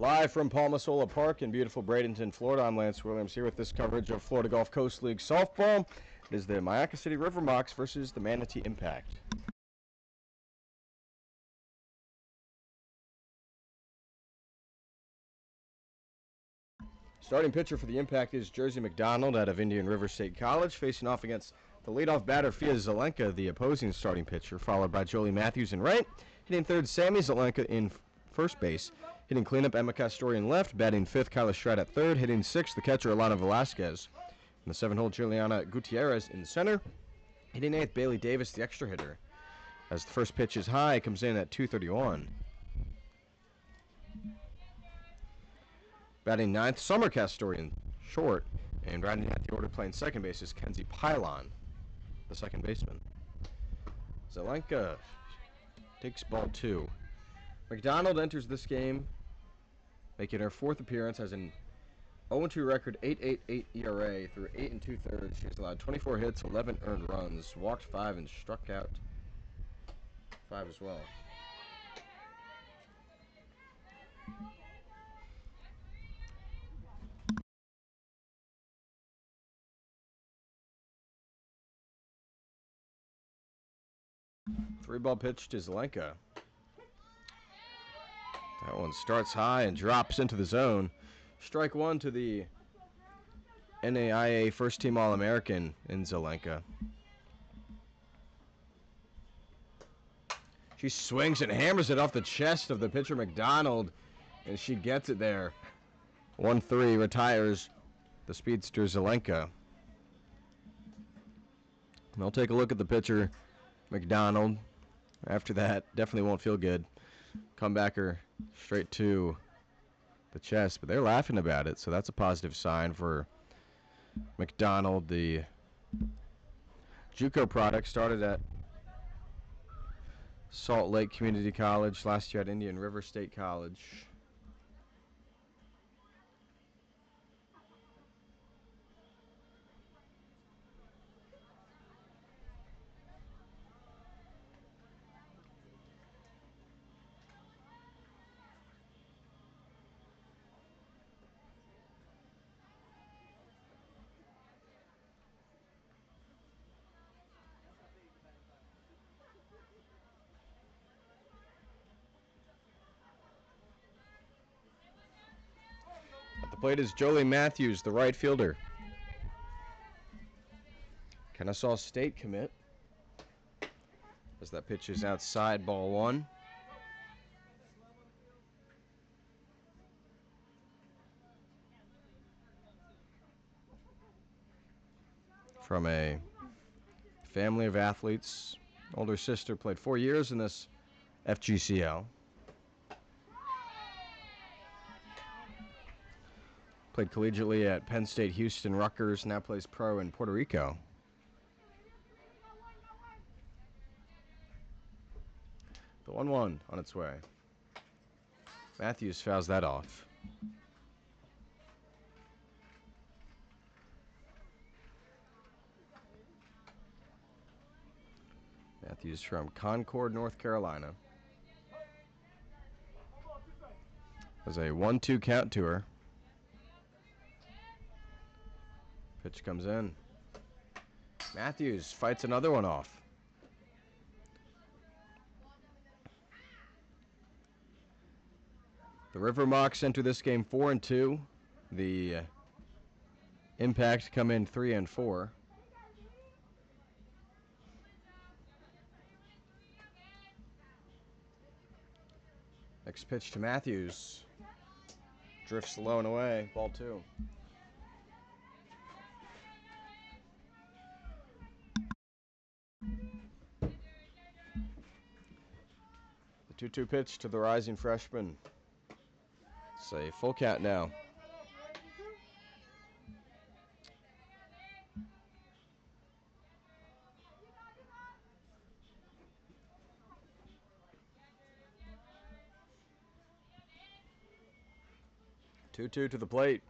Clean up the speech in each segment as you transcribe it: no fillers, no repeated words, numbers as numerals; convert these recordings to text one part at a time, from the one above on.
Live from Palmasola Park in beautiful Bradenton, Florida, I'm Lance Williams here with this coverage of Florida Gulf Coast League softball. It is the Myakka City River Mocs versus the Manatee Impact. Starting pitcher for the Impact is Jersey McDonald out of Indian River State College, facing off against the leadoff batter Fia Zelenka, the opposing starting pitcher, followed by Jolie Matthews in right. Hitting third, Sammy Zelenka in first base. Hitting cleanup, Emma Castori in left. Batting fifth, Kyla Strat at third. Hitting sixth, the catcher, Alana Velasquez. In the seventh-hole, Juliana Gutierrez in center. Hitting eighth, Bailey Davis, the extra hitter. As the first pitch is high, comes in at 231. Batting ninth, Summer Castori in short. And rounding out the order playing second base is Kenzie Pylon, the second baseman. Zelenka takes ball two. McDonald enters this game, making her fourth appearance, has an 0-2 record, 8.88 ERA through 8 2/3. She's allowed 24 hits, 11 earned runs, walked 5, and struck out 5 as well. Three-ball pitch to Zelenka. That one starts high and drops into the zone. Strike one to the NAIA first-team All-American in Zelenka. She swings and hammers it off the chest of the pitcher McDonald, and she gets it there. 1-3 retires the speedster Zelenka. And I'll take a look at the pitcher McDonald. After that, definitely won't feel good. Comebacker straight to the chest, but they're laughing about it, so that's a positive sign for McDonald. The JUCO product started at Salt Lake Community College, last year at Indian River State College. At the plate is Jolie Matthews, the right fielder. Kennesaw State commit. As that pitch is outside, ball one. From a family of athletes. Older sister played 4 years in this FGCL. Played collegiately at Penn State, Houston, Rutgers, now plays pro in Puerto Rico. The 1-1 on its way. Matthews fouls that off. Matthews from Concord, North Carolina. Has a 1-2 count to her. Pitch comes in. Matthews fights another one off. The River Mocs enter this game 4-2. The Impact come in 3-4. Next pitch to Matthews. Drifts low and away. Ball two. The 2-2 pitch to the rising freshman. It's a full count now. Two to the plate.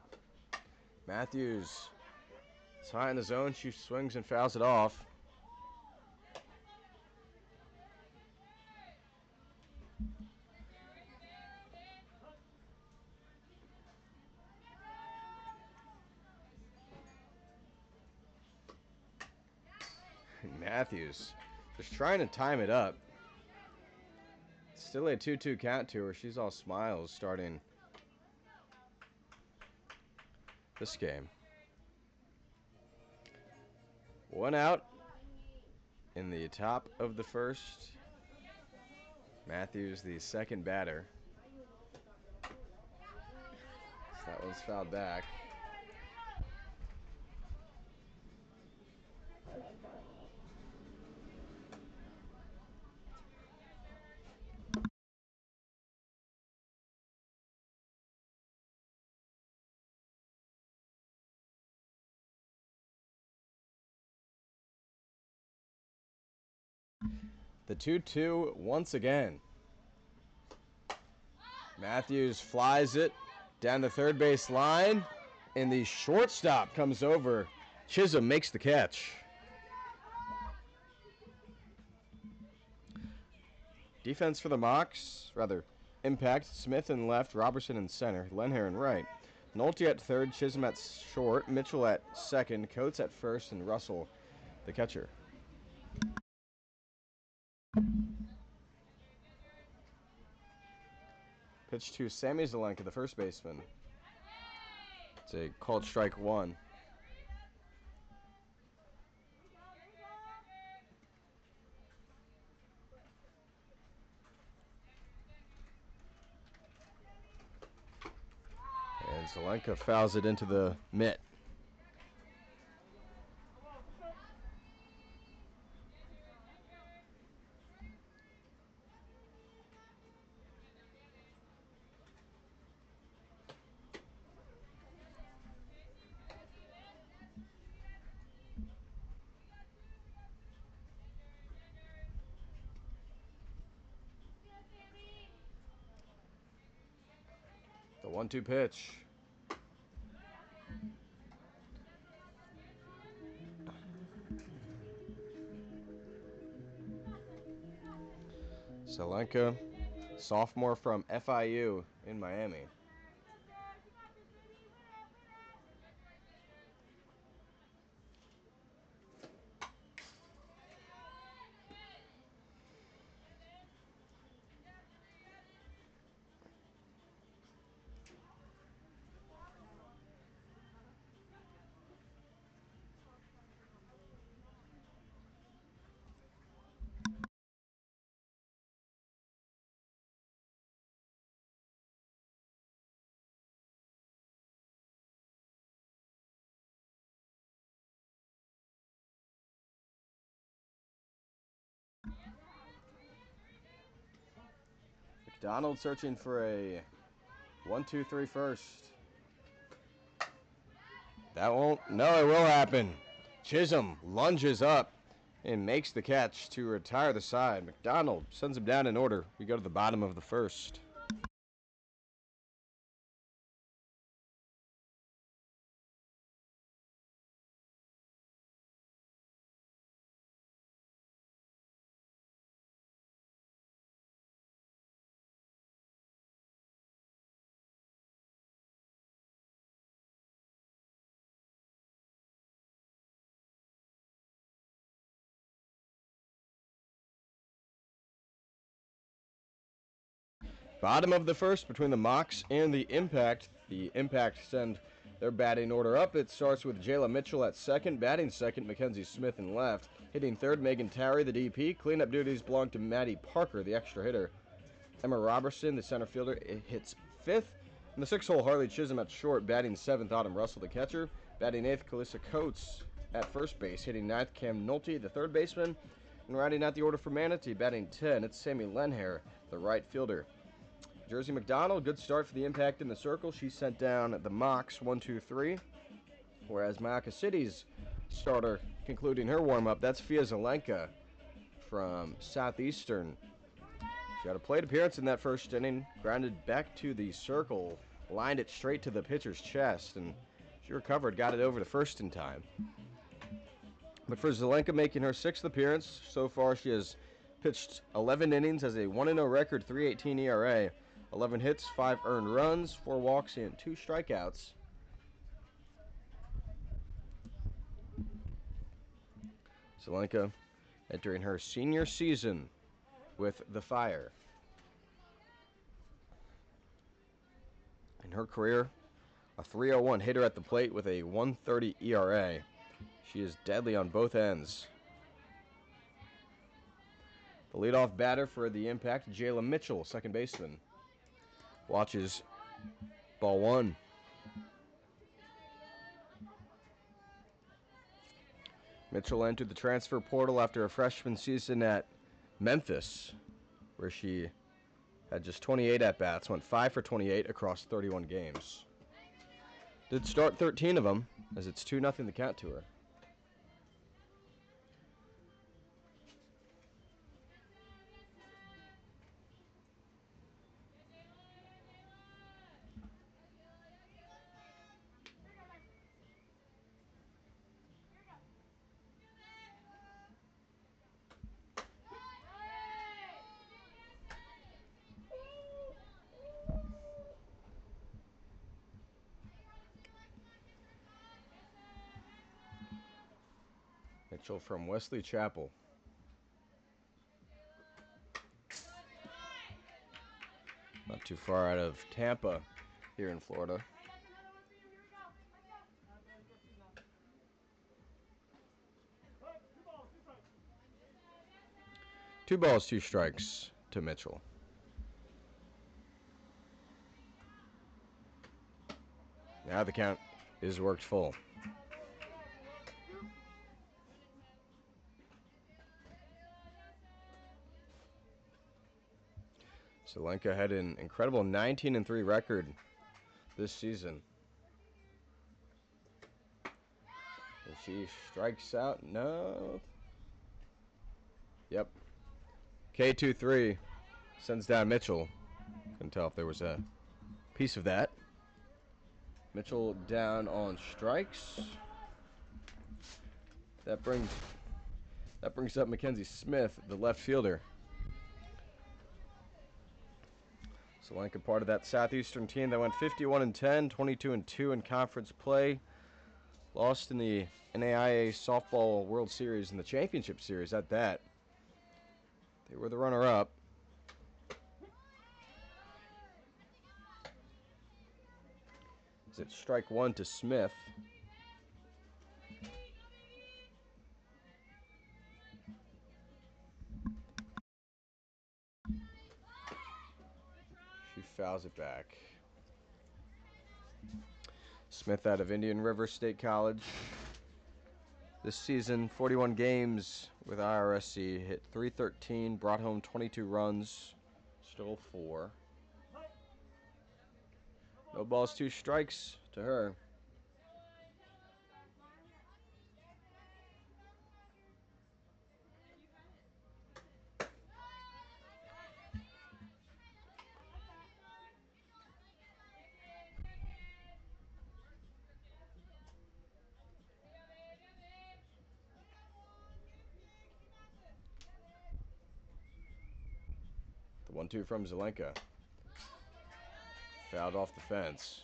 Matthews. It's high in the zone. She swings and fouls it off. Matthews just trying to time it up. Still a 2-2 count to her. She's all smiles starting this game. One out in the top of the first. Matthews, the second batter. So that one's fouled back. The 2-2 once again. Matthews flies it down the third base line, and the shortstop comes over. Chisholm makes the catch. Defense for the Mocs, rather, Impact, Smith in left, Robertson in center, Lenher in right. Nolte at third, Chisholm at short, Mitchell at second, Coates at first, and Russell, the catcher. Pitch to Sammy Zelenka, the first baseman. It's a called strike one. And Zelenka fouls it into the mitt. The 1-2 pitch. Zelenka, sophomore from FIU in Miami. McDonald searching for a 1-2-3 first. That won't. No, it will happen. Chisholm lunges up and makes the catch to retire the side. McDonald sends him down in order. We go to the bottom of the first. Bottom of the first between the Mocs and the Impact. The Impact send their batting order up. It starts with Jayla Mitchell at second. Batting second, Mackenzie Smith in left. Hitting third, Megan Tarry, the DP. Cleanup duties belong to Maddie Parker, the extra hitter. Emma Robertson, the center fielder, hits fifth. In the six-hole, Harley Chisholm at short. Batting seventh, Autumn Russell, the catcher. Batting eighth, Calissa Coates at first base. Hitting ninth, Cam Nolte, the third baseman. And rounding out the order for Manatee, batting 10, it's Sammy Lenher, the right fielder. Jersey McDonald, good start for the Impact in the circle. She sent down the Mocs 1-2-3. Whereas Mayaca City's starter concluding her warm-up, that's Fia Zelenka from Southeastern. She had a plate appearance in that first inning, grounded back to the circle, lined it straight to the pitcher's chest, and she recovered, got it over the first in time. But for Zelenka making her sixth appearance, so far she has pitched 11 innings, has a 1-0 record, 3.18 ERA. 11 hits, 5 earned runs, 4 walks, and 2 strikeouts. Zelenka entering her senior season with the Fire. In her career, a 3.01 hitter at the plate with a 1.30 ERA. She is deadly on both ends. The leadoff batter for the Impact, Jayla Mitchell, second baseman. Watches ball one. Mitchell entered the transfer portal after a freshman season at Memphis, where she had just 28 at-bats, went 5 for 28 across 31 games. Did start 13 of them, as it's 2-0 the count to her. Mitchell from Wesley Chapel. Not too far out of Tampa here in Florida. Two balls, two strikes to Mitchell. Now the count is worked full. Zelenka had an incredible 19-3 record this season. If she strikes out, no. Yep. K2-3 sends down Mitchell. Couldn't tell if there was a piece of that. Mitchell down on strikes. That brings up Mackenzie Smith, the left fielder. Zelenka part of that Southeastern team that went 51-10, 22-2 in conference play. Lost in the NAIA Softball World Series and the Championship Series at that. They were the runner-up. It's strike one to Smith. She fouls it back. Smith out of Indian River State College. This season, 41 games with IRSC, hit .313, brought home 22 runs, stole 4. No balls, 2 strikes to her. The 1-2 from Zelenka. Fouled off the fence.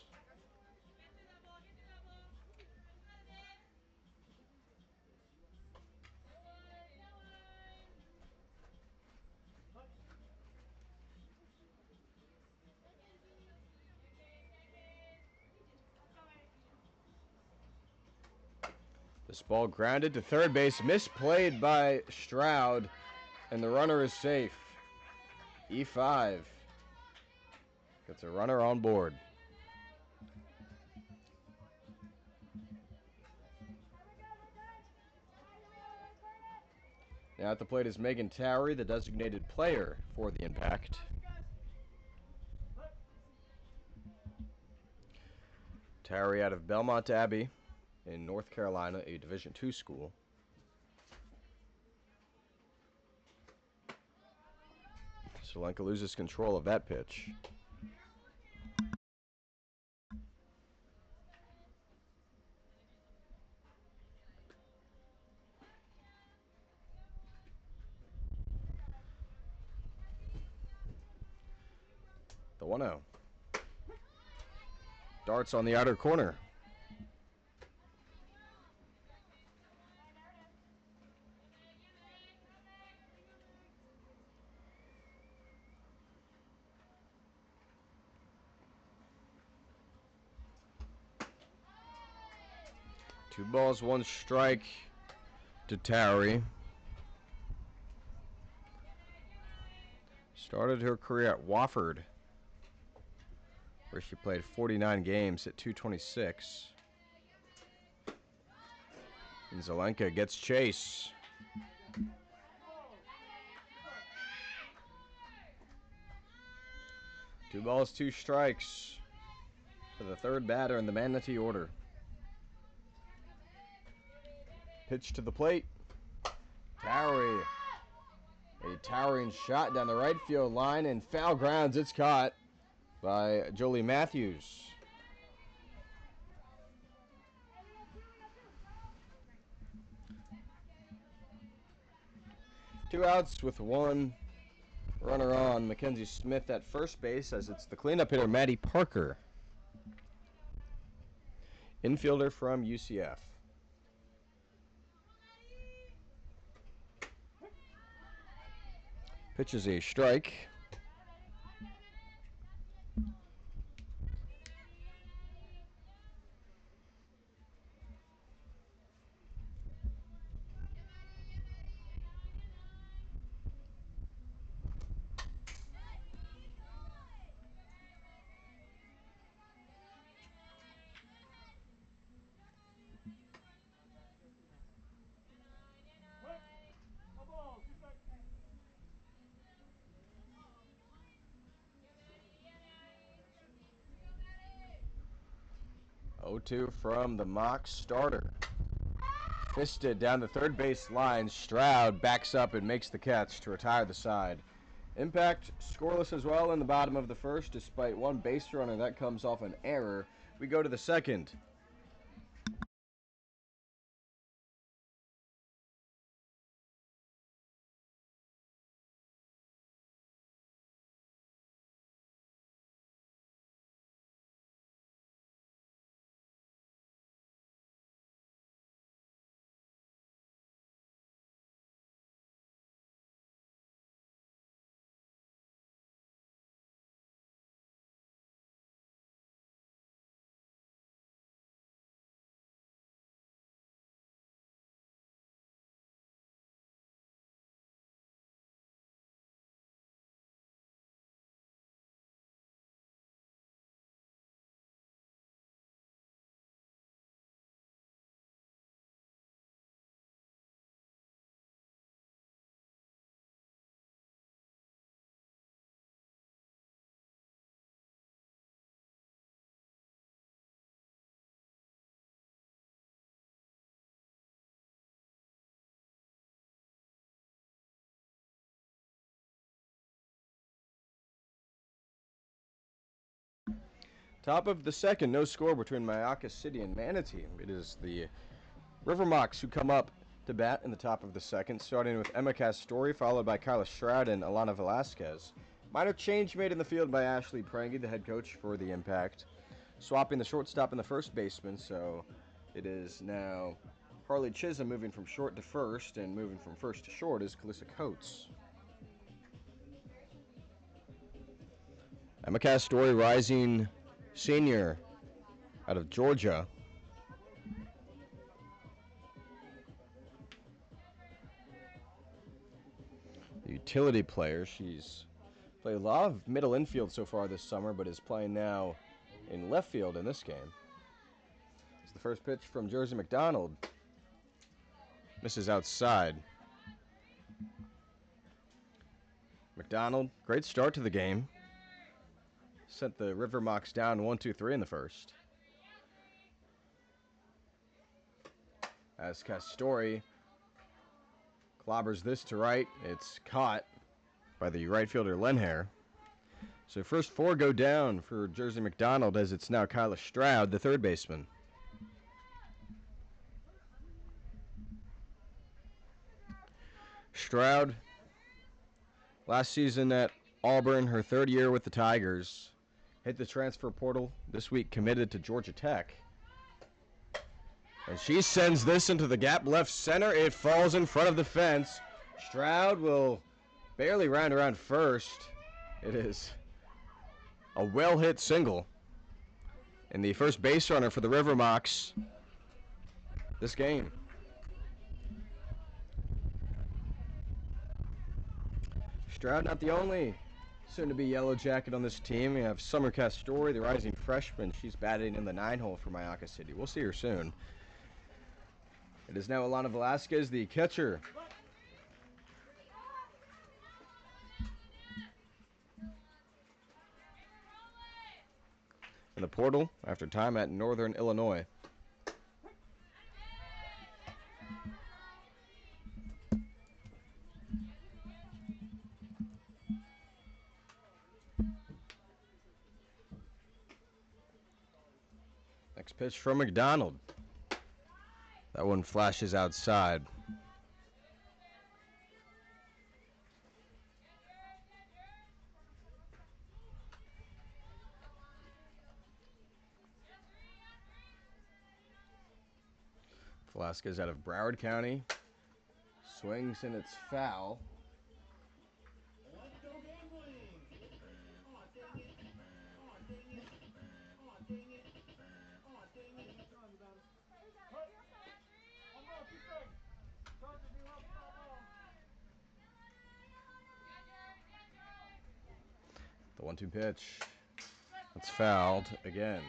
This ball grounded to third base, misplayed by Stroud, and the runner is safe. E5 gets a runner on board. Now at the plate is Megan Towery, the designated player for the Impact. Towery out of Belmont Abbey in North Carolina, a Division II school. Zelenka loses control of that pitch. The 1-0. Darts on the outer corner. 2 balls, 1 strike to Towery. Started her career at Wofford, where she played 49 games at 226. And Zelenka gets chase. Two balls, 2 strikes for the third batter in the Manatee order. Pitch to the plate. Towery. A towering shot down the right field line and foul grounds. It's caught by Jolie Matthews. Two outs with 1 runner on. Mackenzie Smith at first base as it's the cleanup hitter, Maddie Parker. Infielder from UCF. Pitch is a strike. Oh-2 from the Mocs starter. Fisted down the third base line. Stroud backs up and makes the catch to retire the side. Impact scoreless as well in the bottom of the first, despite 1 base runner that comes off an error. We go to the second. Top of the second, no score between Myakka City and Manatee. It is the River Mocs who come up to bat in the top of the second, starting with Emma Castori, followed by Kyla Stroud and Alana Velasquez. Minor change made in the field by Ashley Prangy, the head coach for the Impact, swapping the shortstop and the first baseman, so it is now Harley Chisholm moving from short to first, and moving from first to short is Calissa Coates. Emma Castori, rising senior out of Georgia. Utility player. She's played a lot of middle infield so far this summer, but is playing now in left field in this game. It's the first pitch from Jersey McDonald. Misses outside. McDonald, great start to the game. Sent the River Mocs down 1-2-3 in the first. As Castori clobbers this to right, it's caught by the right fielder Lenhair. So first 4 go down for Jersey McDonald, as it's now Kyla Stroud, the third baseman. Stroud, last season at Auburn, her 3rd year with the Tigers. Hit the transfer portal this week, committed to Georgia Tech. And she sends this into the gap left center. It falls in front of the fence. Stroud will barely round around first. It is a well-hit single. And the first base runner for the River Mocs this game. Stroud not the only soon-to-be Yellow Jacket on this team. We have Summer Castori, the rising freshman. She's batting in the 9-hole for Mocs City. We'll see her soon. It is now Alana Velasquez, the catcher. In the portal after time at Northern Illinois. Next pitch from McDonald. That one flashes outside. Velasquez out of Broward County. Swings and it's foul. The 1-2 pitch. It's fouled again.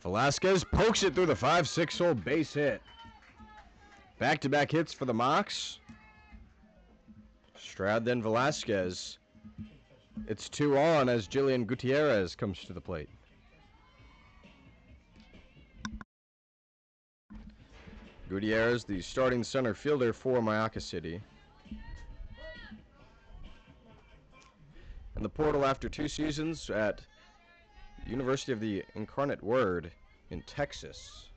Velasquez pokes it through the 5-6 hole, base hit. Back-to-back hits for the Mocs. Stroud, then Velasquez. It's 2 on as Jillian Gutierrez comes to the plate. Gutierrez, the starting center fielder for Mocs City. In the portal after 2 seasons at University of the Incarnate Word in Texas.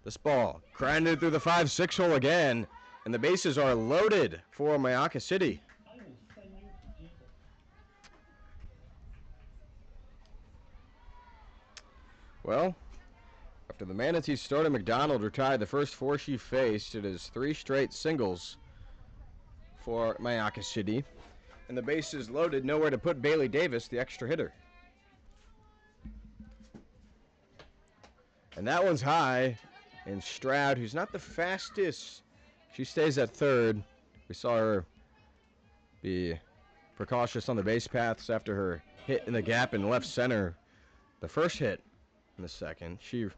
This ball grinded through the 5-6 hole again, and the bases are loaded for Mocs City. Well, after the Manatee starter McDonald retired the first 4 she faced, it is 3 straight singles for Mocs City. And the bases loaded, nowhere to put Bailey Davis, the extra hitter. And that one's high, and Stroud, who's not the fastest, she stays at third. We saw her be precautious on the base paths after her hit in the gap in left center. The first hit in the second, she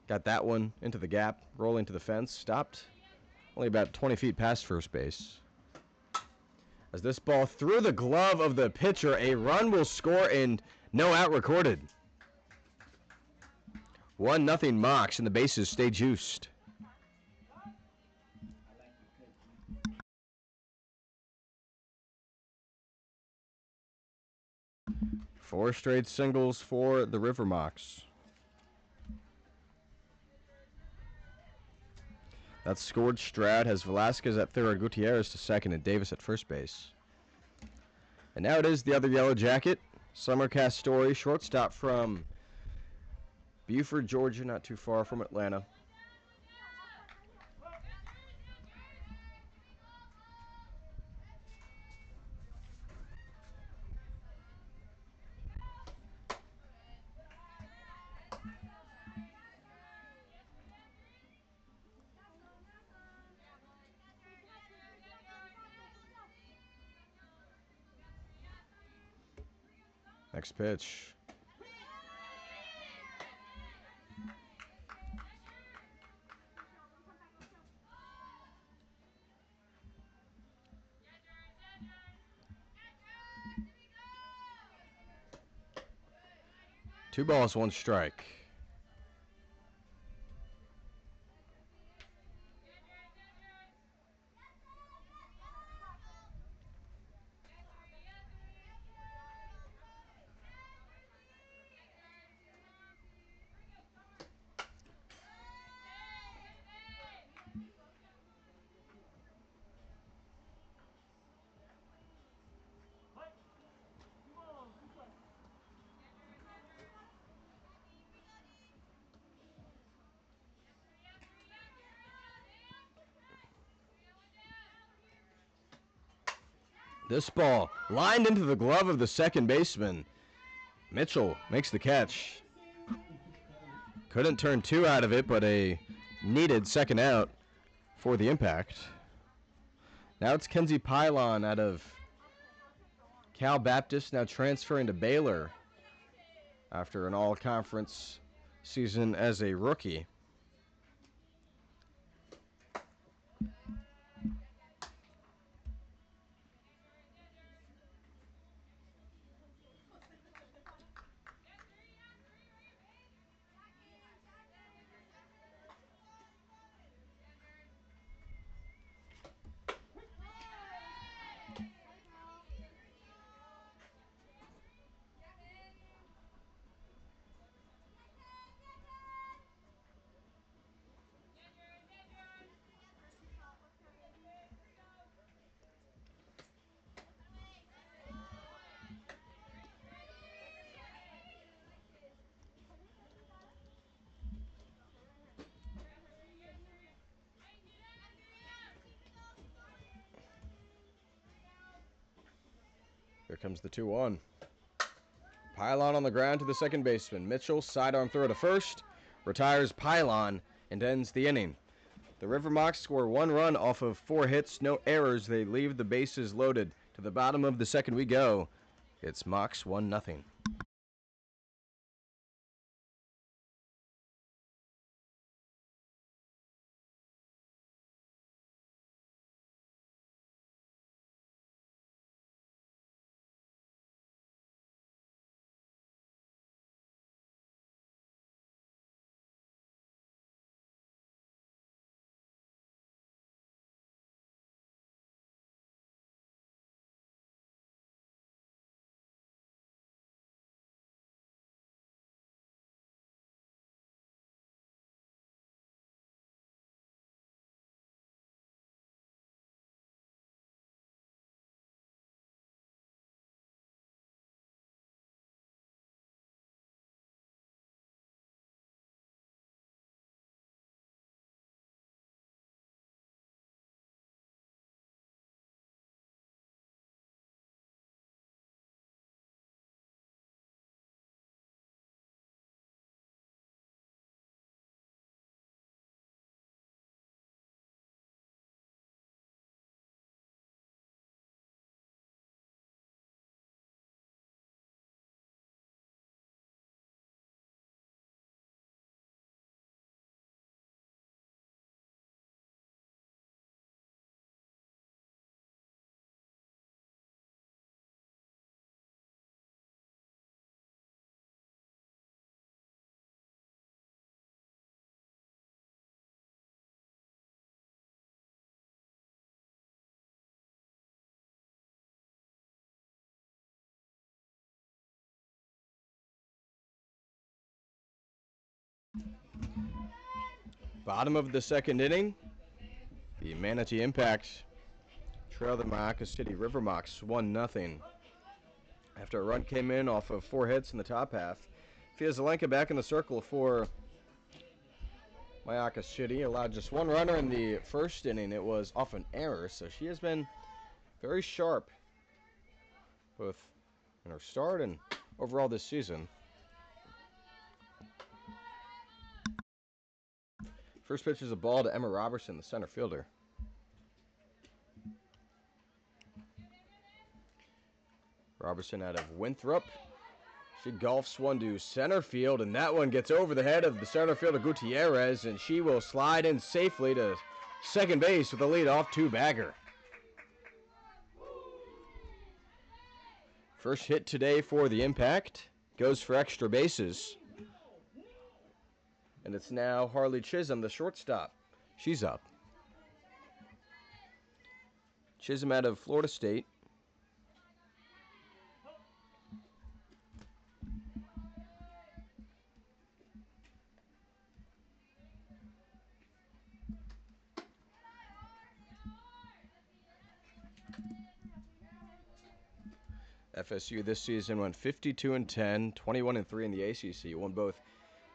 got that one into the gap, rolling to the fence, stopped only about 20 feet past first base. As this ball through the glove of the pitcher, a run will score and no out recorded. 1-0 Mocs, and the bases stay juiced. Four straight singles for the River Mocs. That's scored. Stroud has Velasquez at third, Gutierrez to second, and Davis at first base. And now it is the other Yellow Jacket, Summer Castori, shortstop from Buford, Georgia, not too far from Atlanta. Next pitch. Two balls, one strike. This ball lined into the glove of the second baseman. Mitchell makes the catch. Couldn't turn two out of it, but a needed second out for the Impact. Now it's Kenzie Pylon out of Cal Baptist, now transferring to Baylor after an all-conference season as a rookie. Here comes the 2-1. Pylon on the ground to the second baseman. Mitchell, sidearm throw to first, retires Pylon, and ends the inning. The River Mocs score 1 run off of 4 hits, no errors. They leave the bases loaded. To the bottom of the second we go. It's Mocs 1-0. Bottom of the second inning. The Manatee Impact trail the Mocs City River Mocs 1-0. After a run came in off of 4 hits in the top half. Fia Zelenka back in the circle for Myakka City. Allowed just 1 runner in the first inning. It was off an error, so she has been very sharp both in her start and overall this season. First pitch is a ball to Emma Robertson, the center fielder. Robertson out of Winthrop. She golfs one to center field, and that one gets over the head of the center fielder Gutierrez, and she will slide in safely to second base with a leadoff 2-bagger. First hit today for the Impact. Goes for extra bases. And it's now Harley Chisholm, the shortstop. She's up. Chisholm out of Florida State. FSU this season went 52-10, 21-3 in the ACC. Won both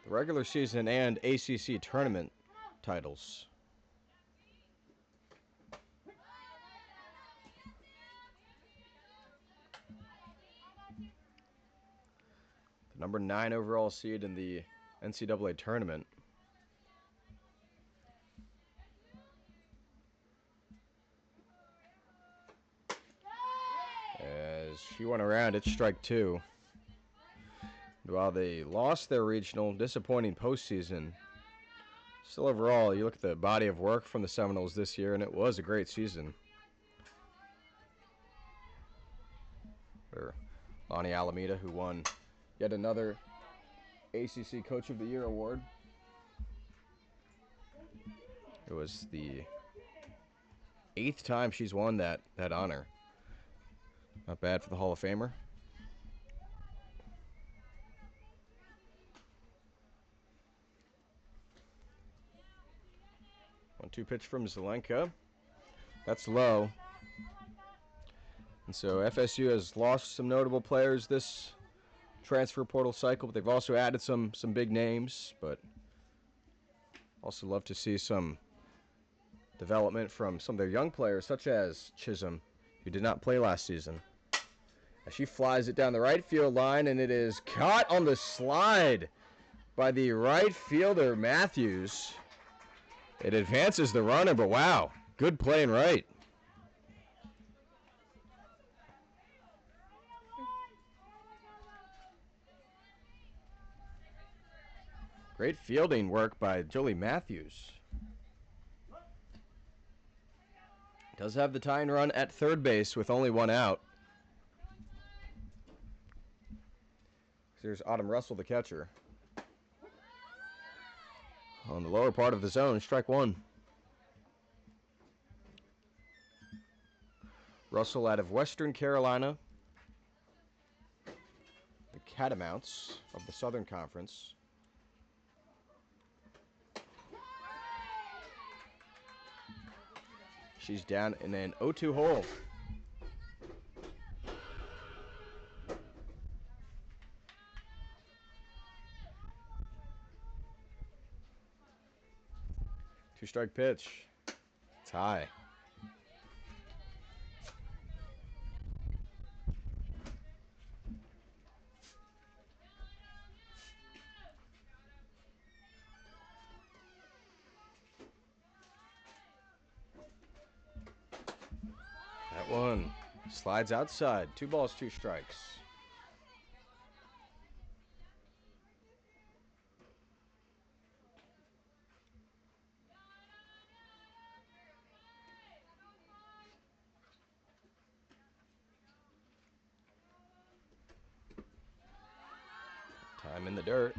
the regular season and ACC tournament titles. number 9 overall seed in the NCAA tournament. As she went around, it's strike 2. While they lost their regional, disappointing postseason, still overall, you look at the body of work from the Seminoles this year, and it was a great season. For Lonnie Alameda, who won yet another ACC Coach of the Year award. It was the 8th time she's won that honor. Not bad for the Hall of Famer. 1-2 pitch from Zelenka. That's low. And so FSU has lost some notable players this transfer portal cycle, but they've also added some big names, but also love to see some development from some of their young players, such as Chisholm, who did not play last season. As she flies it down the right field line, and it is caught on the slide by the right fielder, Matthews. It advances the runner, but wow, good play and right. Great fielding work by Jolie Matthews. Does have the tying run at third base with only 1 out. Here's Autumn Russell, the catcher. On the lower part of the zone, strike 1. Russell out of Western Carolina. The Catamounts of the Southern Conference. She's down in an 0-2 hole. Two-strike pitch. It's high. That one slides outside. 2 balls, 2 strikes. Time in the dirt.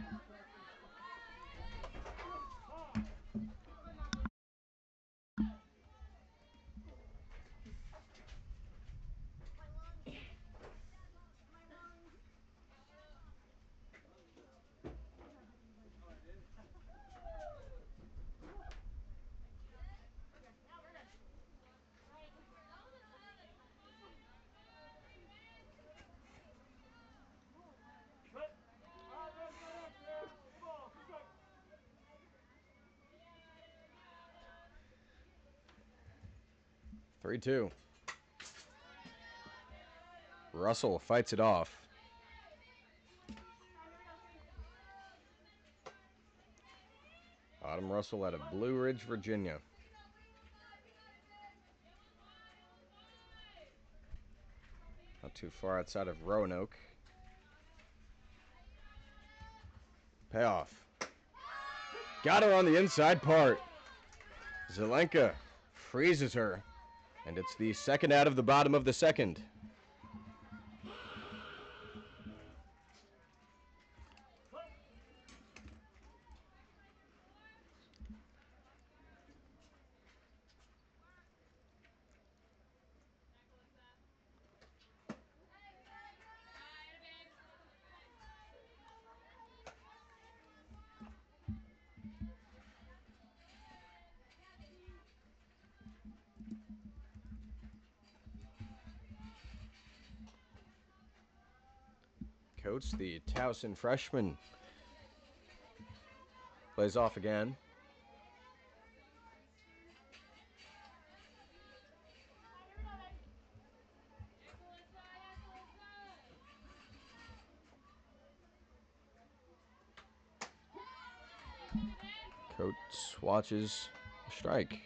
Three-two. Russell fights it off. Autumn Russell out of Blue Ridge, Virginia. Not too far outside of Roanoke. Payoff. Got her on the inside part. Zelenka freezes her. And it's the second out of the bottom of the second. Coates, the Towson freshman, plays off again. Coates watches a strike.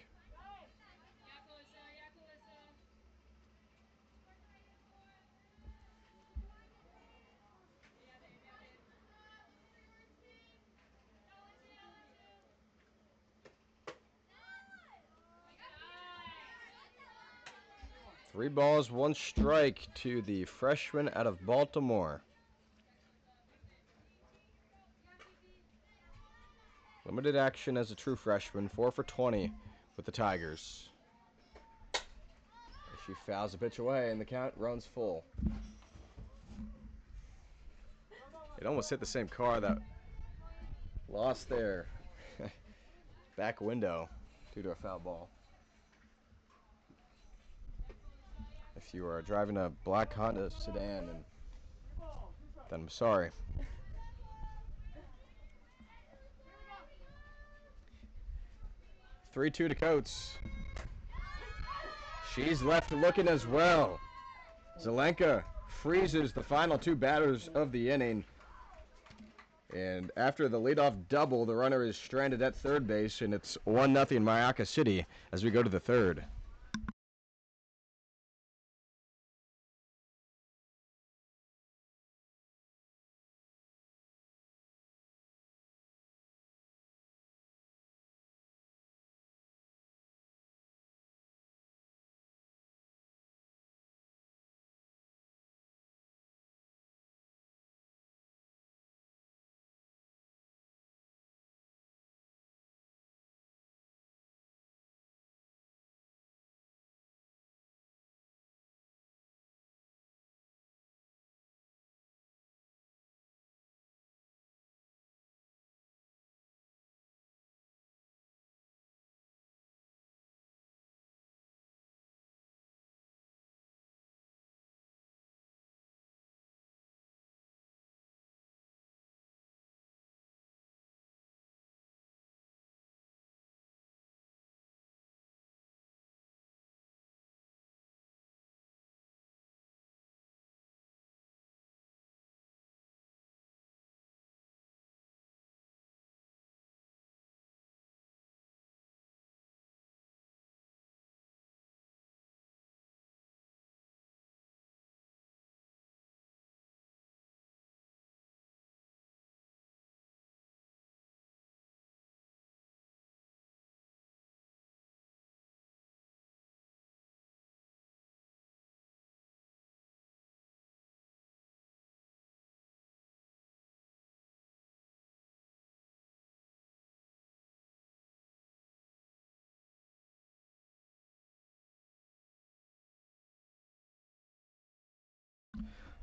Three balls, one strike to the freshman out of Baltimore. Limited action as a true freshman, 4 for 20 with the Tigers. She fouls a pitch away and the count runs full. It almost hit the same car that lost their back window due to a foul ball. If you are driving a black Honda sedan, then I'm sorry. Three-two to Coates. She's left looking as well. Zelenka freezes the final two batters of the inning. And after the leadoff double, the runner is stranded at third base, and it's 1-0 Myakka City as we go to the third.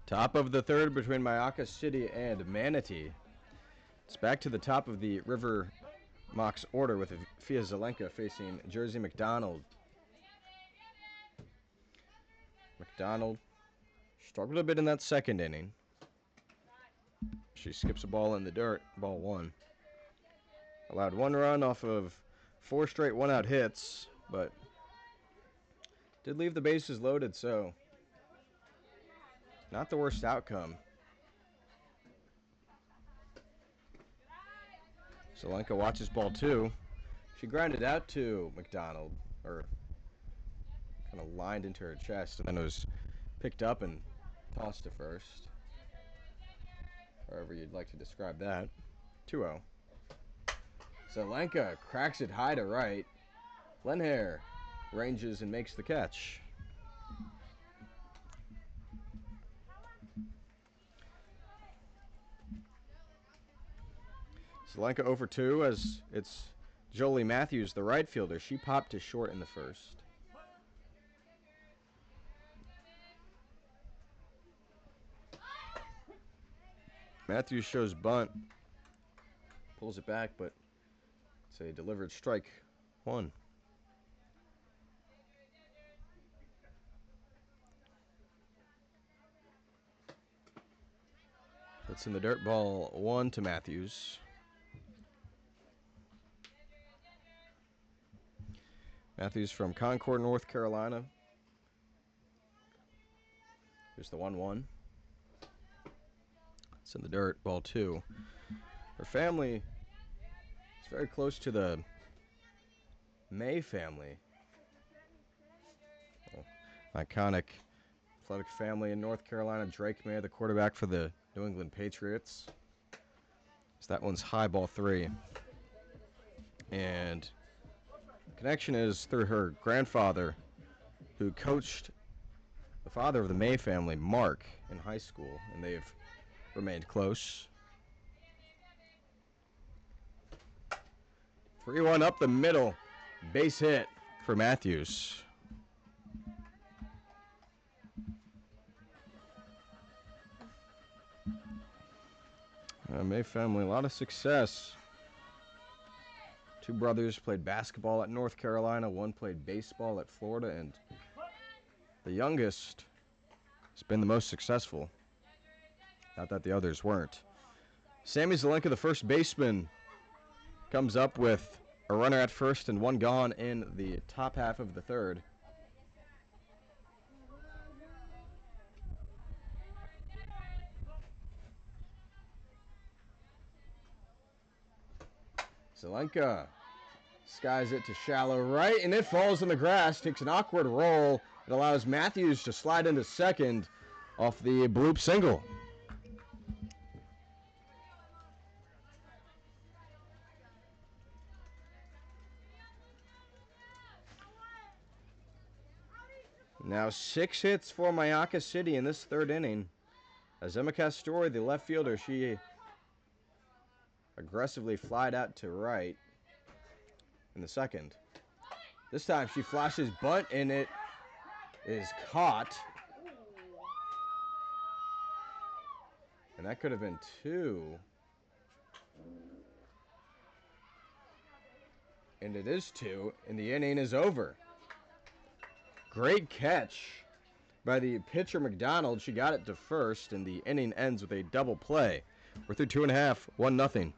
Top of the third between Myakka City and Manatee. It's back to the top of the River Mocs order with Fia Zelenka facing Jersey McDonald. McDonald struggled a bit in that second inning. She skips a ball in the dirt, ball one. Allowed one run off of 4 straight one-out hits, but did leave the bases loaded, so not the worst outcome. Zelenka watches ball two. She grounded out to McDonald, or kind of lined into her chest, and then it was picked up and tossed to first. However you'd like to describe that. 2-0. Zelenka cracks it high to right. Lenhair ranges and makes the catch. Zelenka over 2 as it's Jolie Matthews, the right fielder. She popped to short in the first. Matthews shows bunt. Pulls it back, but it's a delivered strike one. That's in the dirt, ball one to Matthews. Matthews from Concord, North Carolina. Here's the 1-1. It's in the dirt, ball two. Her family is very close to the May family. Iconic athletic family in North Carolina. Drake May, the quarterback for the New England Patriots. So that one's high, ball 3. And the connection is through her grandfather, who coached the father of the May family, Mark, in high school, and they've remained close. 3-1 up the middle. Base hit for Matthews. May family, a lot of success. 2 brothers played basketball at North Carolina. 1 played baseball at Florida, and the youngest has been the most successful. Not that the others weren't. Sammy Zelenka, the first baseman, comes up with a runner at first and 1 gone in the top half of the 3rd. Zelenka skies it to shallow right, and it falls in the grass, takes an awkward roll. It allows Matthews to slide into second off the bloop single. Now 6 hits for Myakka City in this 3rd inning. As Emma Castori, the left fielder, she aggressively flied out to right in the 2nd. This time she flashes bunt, and it is caught. And that could have been 2. And it is 2, and the inning is over. Great catch by the pitcher McDonald. She got it to first, and the inning ends with a double play. We're through 2.5, 1-0.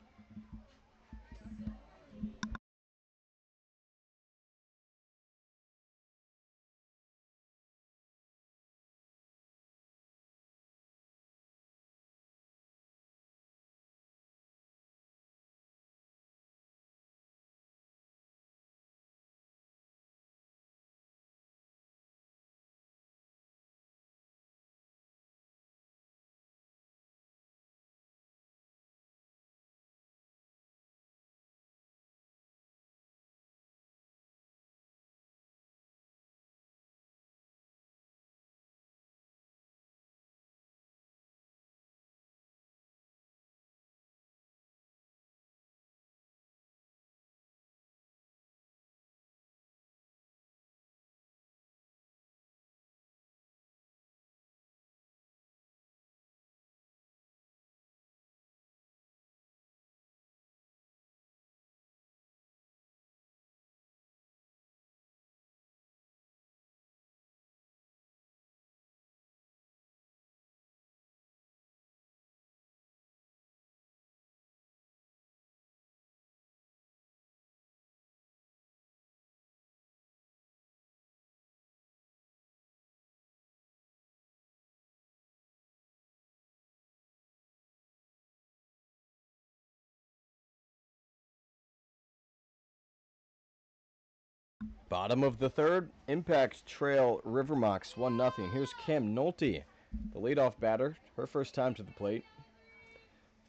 Bottom of the 3rd, Impact Trail River Mocs 1-0. Here's Cam Nolte, the leadoff batter, her first time to the plate,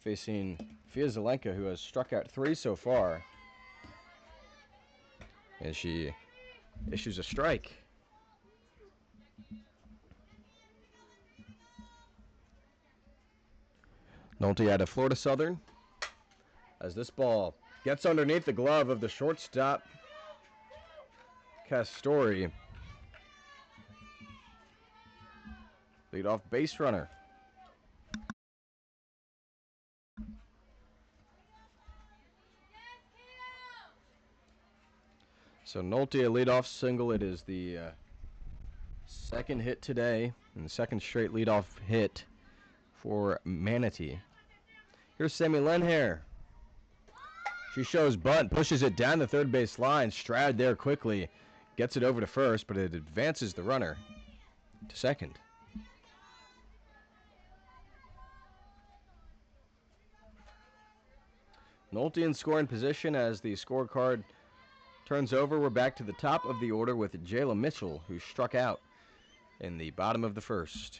facing Fia Zelenka, who has struck out 3 so far. And she issues a strike. Nolte out of Florida Southern, as this ball gets underneath the glove of the shortstop, Castori. Leadoff base runner. So Nolte, a leadoff single. It is the 2nd hit today, and the 2nd straight leadoff hit for Manatee. Here's Sammy Lenhair. She shows bunt, pushes it down the 3rd base line. Stroud there quickly gets it over to first, but it advances the runner to 2nd. Nolte in scoring position as the scorecard turns over. We're back to the top of the order with Jayla Mitchell, who struck out in the bottom of the first.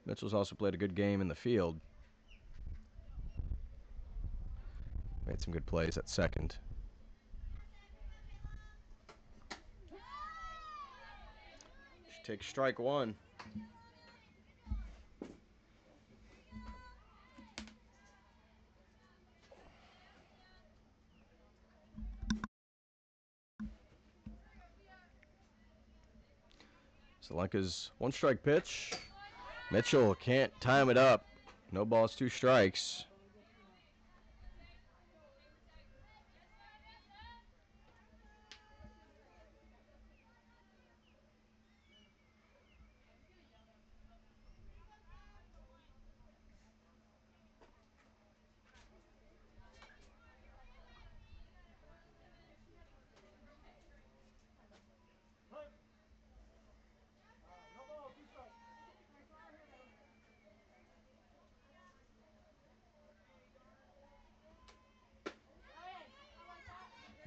Mitchell's also played a good game in the field. Made some good plays at second. She takes strike one. Zelenka's one-strike pitch. Mitchell can't time it up. No balls, 2 strikes.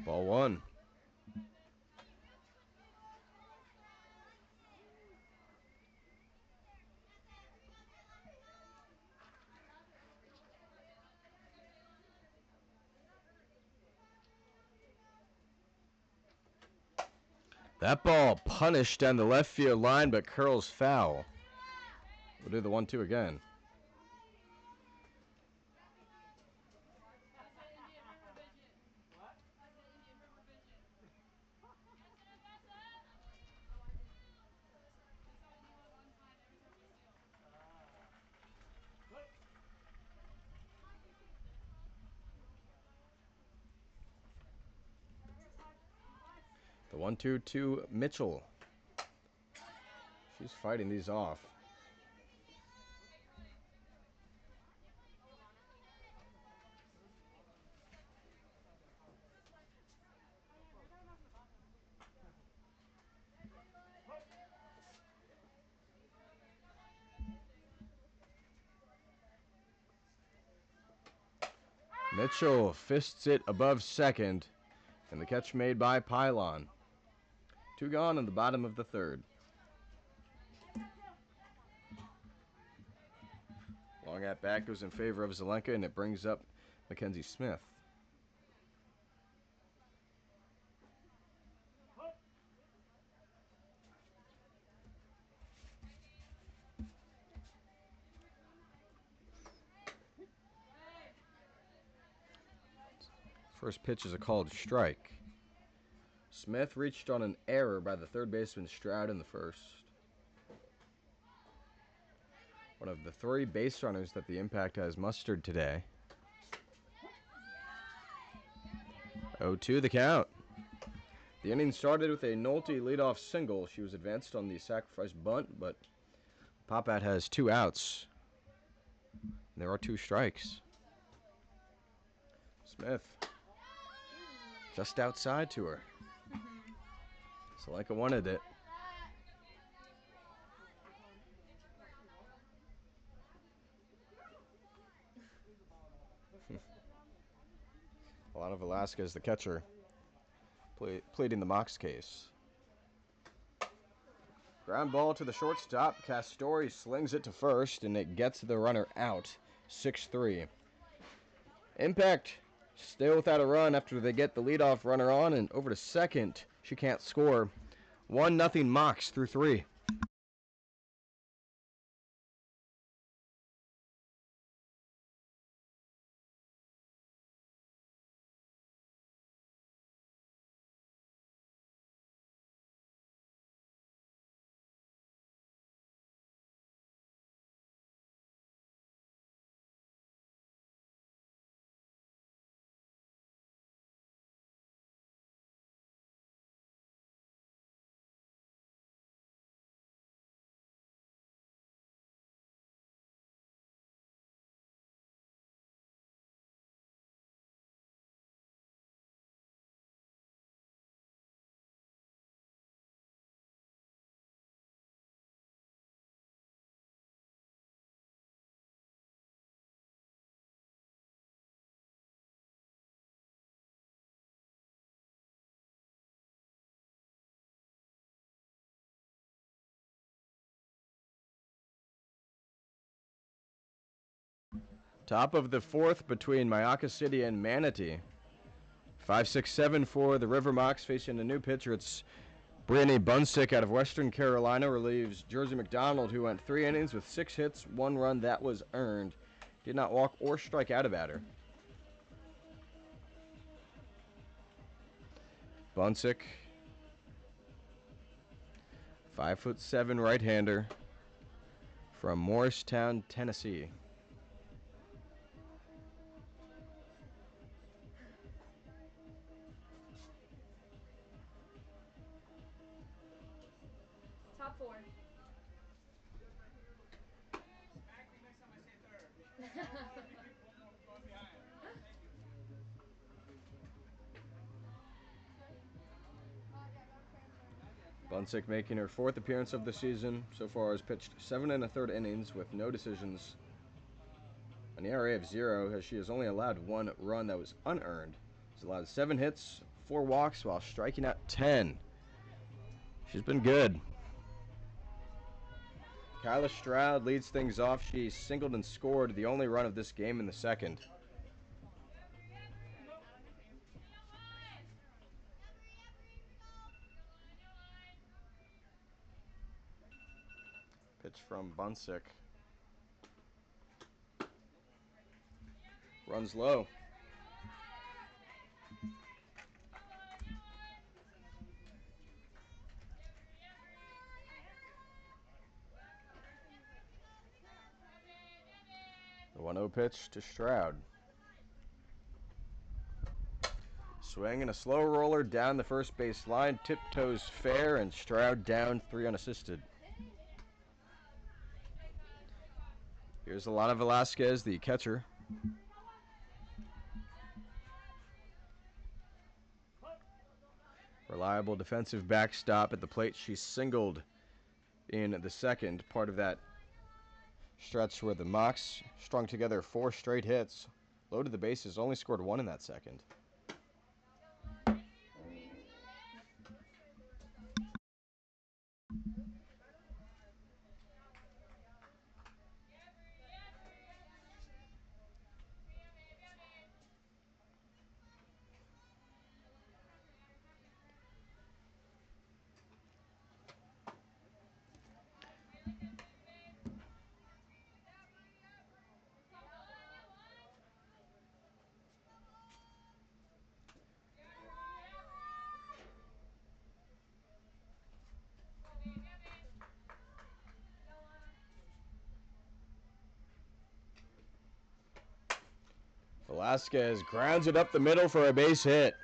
Ball 1. That ball punished down the left field line, but curls foul. We'll do the 1-2 again. The 1-2 to Mitchell. She's fighting these off. Mitchell fists it above second, and the catch made by Pylon. 2 gone in the bottom of the third. Long at bat goes in favor of Zelenka, and it brings up Mackenzie Smith. First pitch is a called strike. Smith reached on an error by the third baseman Stroud in the first. One of the 3 base runners that the Impact has mustered today. 0-2 the count. The inning started with a Nolte leadoff single. She was advanced on the sacrifice bunt, but Popat has 2 outs. There are 2 strikes. Smith just outside to her. Zelenka wanted it. Alana Velasquez, the catcher, pleading the Mocs case. Ground ball to the shortstop. Castori slings it to first, and it gets the runner out. 6-3. Impact still without a run after they get the leadoff runner on, and over to second. She can't score. 1-0 Mocs through 3. Top of the fourth between Myakka City and Manatee. 5-6-7 for the River Mocs facing a new pitcher. It's Brittany Bunsick out of Western Carolina relieves Jersey McDonald, who went 3 innings with 6 hits, 1 run that was earned. Did not walk or strike out a batter. Bunsick, 5'7" right-hander from Morristown, Tennessee. Top 4. Bunsick making her 4th appearance of the season. So far has pitched 7 1/3 innings with no decisions. An ERA of 0, as she has only allowed 1 run that was unearned. She's allowed 7 hits, 4 walks while striking out 10. She's been good. Kyla Stroud leads things off. She singled and scored the only run of this game in the second. Pitch from Bunsick. Runs low. The 1-0 pitch to Stroud. Swing and a slow roller down the first base line. Tiptoes fair, and Stroud down 3 unassisted. Here's Alana Velasquez, the catcher. Reliable defensive backstop at the plate. She singled in the second, part of that stretch where the Mocs strung together 4 straight hits, loaded the bases, only scored 1 in that second. Velasquez grounds it up the middle for a base hit.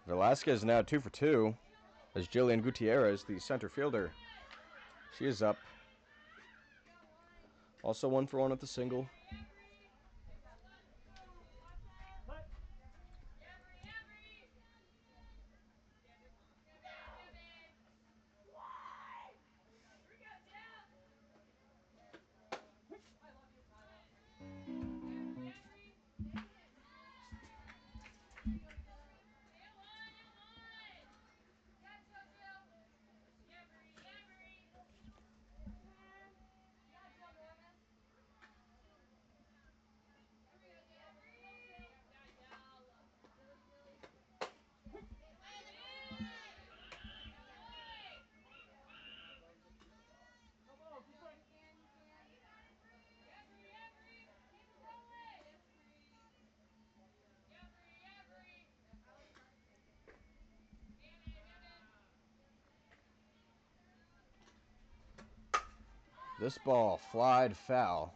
Velasquez now 2 for 2 as Jillian Gutierrez, the center fielder, she is up. Also 1 for 1 with the single. This ball flied foul.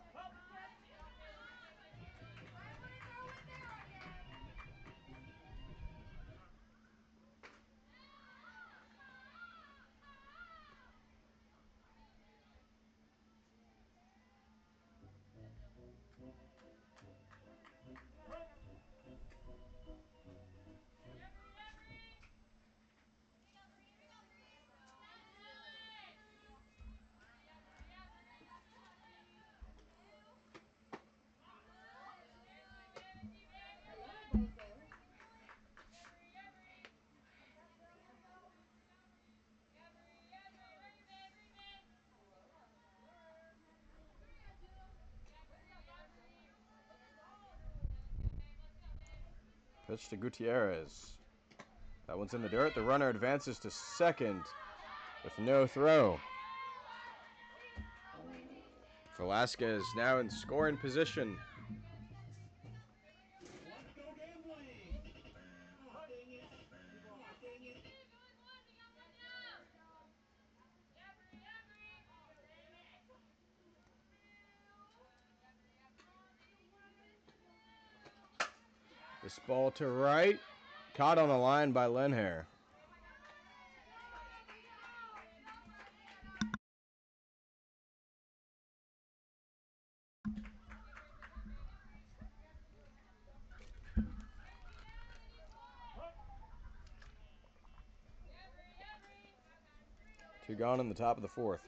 Pitch to Gutierrez. That one's in the dirt. The runner advances to second with no throw. Velasquez now in scoring position. This ball to right. Caught on the line by Lenhair. Two gone in the top of the fourth.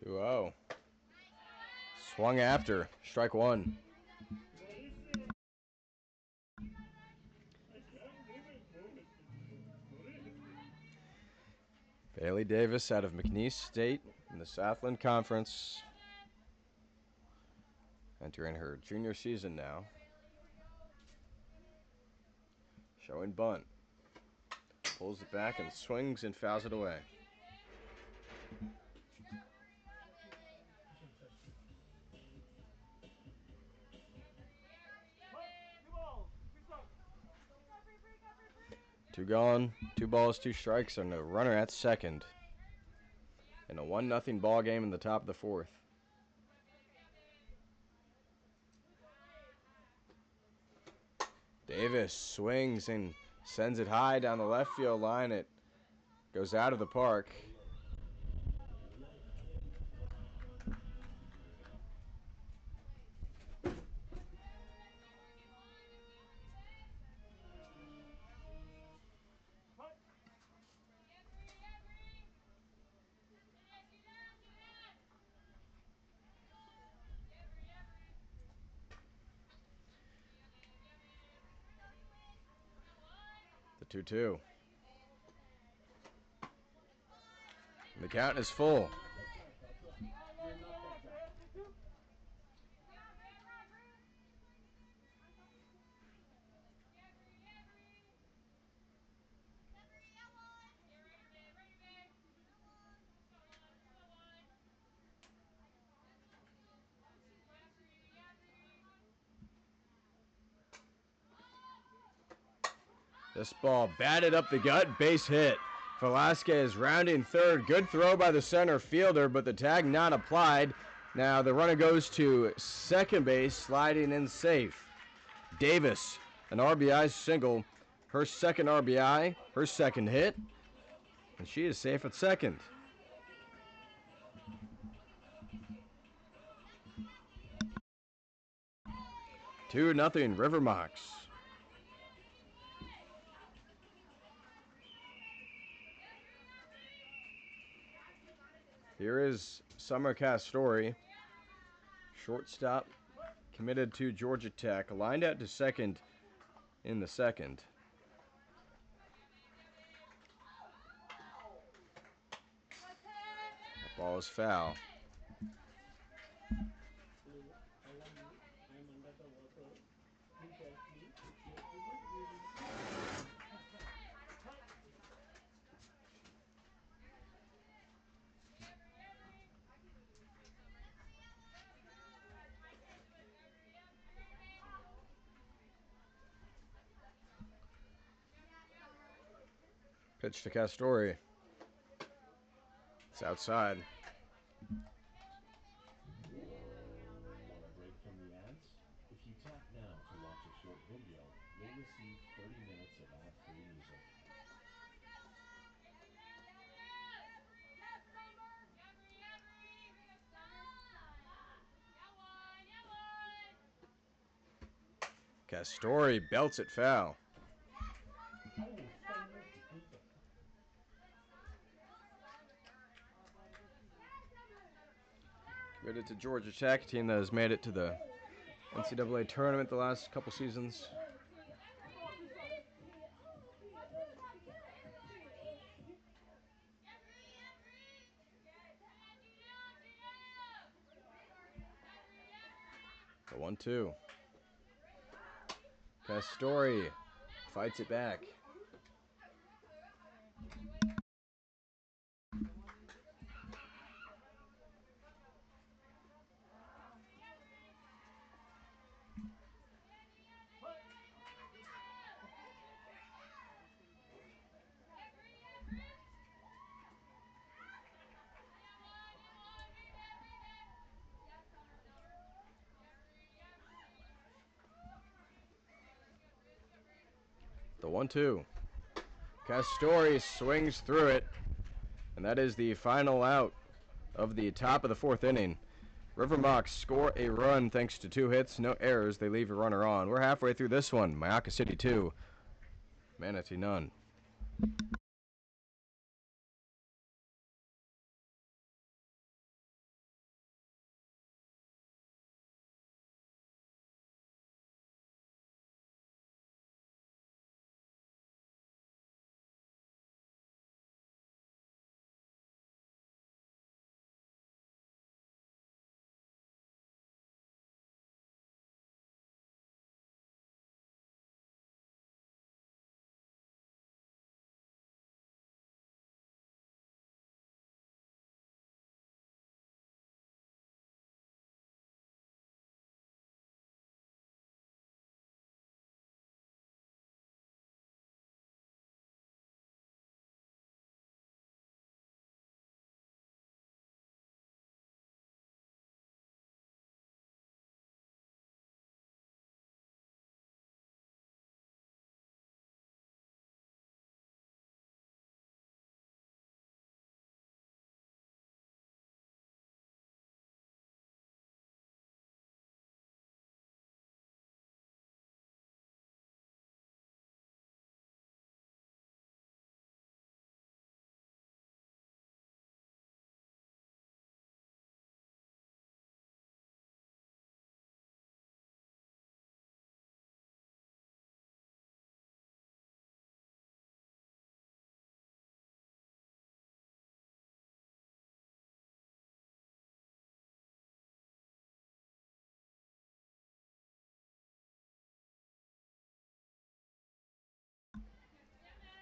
Two 0. Swung after. Strike one. Bailey Davis out of McNeese State in the Southland Conference. Entering her junior season now. Showing bunt. Pulls it back and swings and fouls it away. Two gone, 2 balls, 2 strikes, and a runner at second. In a 1-0 ball game in the top of the fourth. Davis swings and sends it high down the left field line. It goes out of the park. The 2-2. The count is full. This ball batted up the gut, base hit. Velasquez rounding third. Good throw by the center fielder, but the tag not applied. Now the runner goes to second base, sliding in safe. Davis, an RBI single. Her second RBI, her second hit, and she is safe at second. 2-0 River Mocs. Here is Summer Castori, shortstop, committed to Georgia Tech, lined out to second in the second. The ball is foul. Pitch to Castori. It's outside. Castori belts it foul. Committed to Georgia Tech, a team that has made it to the NCAA tournament the last couple seasons. The 1-2. Castori fights it back. The 1-2. Castori swings through it, and that is the final out of the top of the fourth inning. River Mocs score a run thanks to 2 hits, no errors. They leave a runner on. We're halfway through this one. Myakka City 2, Manatee none.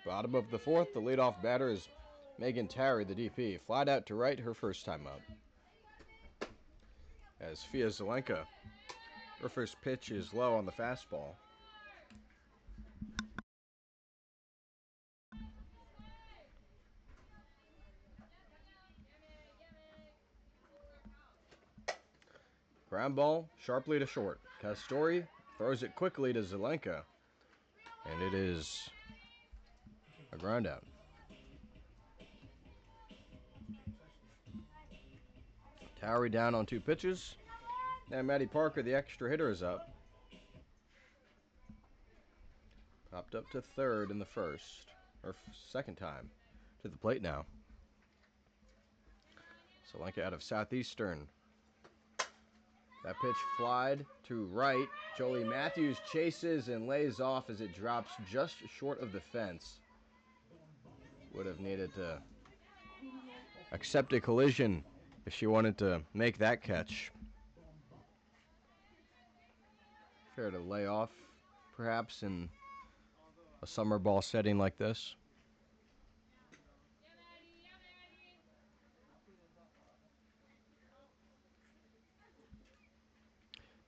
Bottom of the fourth, the leadoff batter is Megan Terry, the DP. Flied out to right her first time up. As Fia Zelenka, her first pitch is low on the fastball. Ground ball sharply to short. Castori throws it quickly to Zelenka, and it is a ground out. Towery down on 2 pitches. Now Maddie Parker, the extra hitter, is up. Popped up to third in the first, or second time. To the plate now. Zelenka out of Southeastern. That pitch flied to right. Jolie Matthews chases and lays off as it drops just short of the fence. Would have needed to accept a collision if she wanted to make that catch. Fair to lay off, perhaps, in a summer ball setting like this.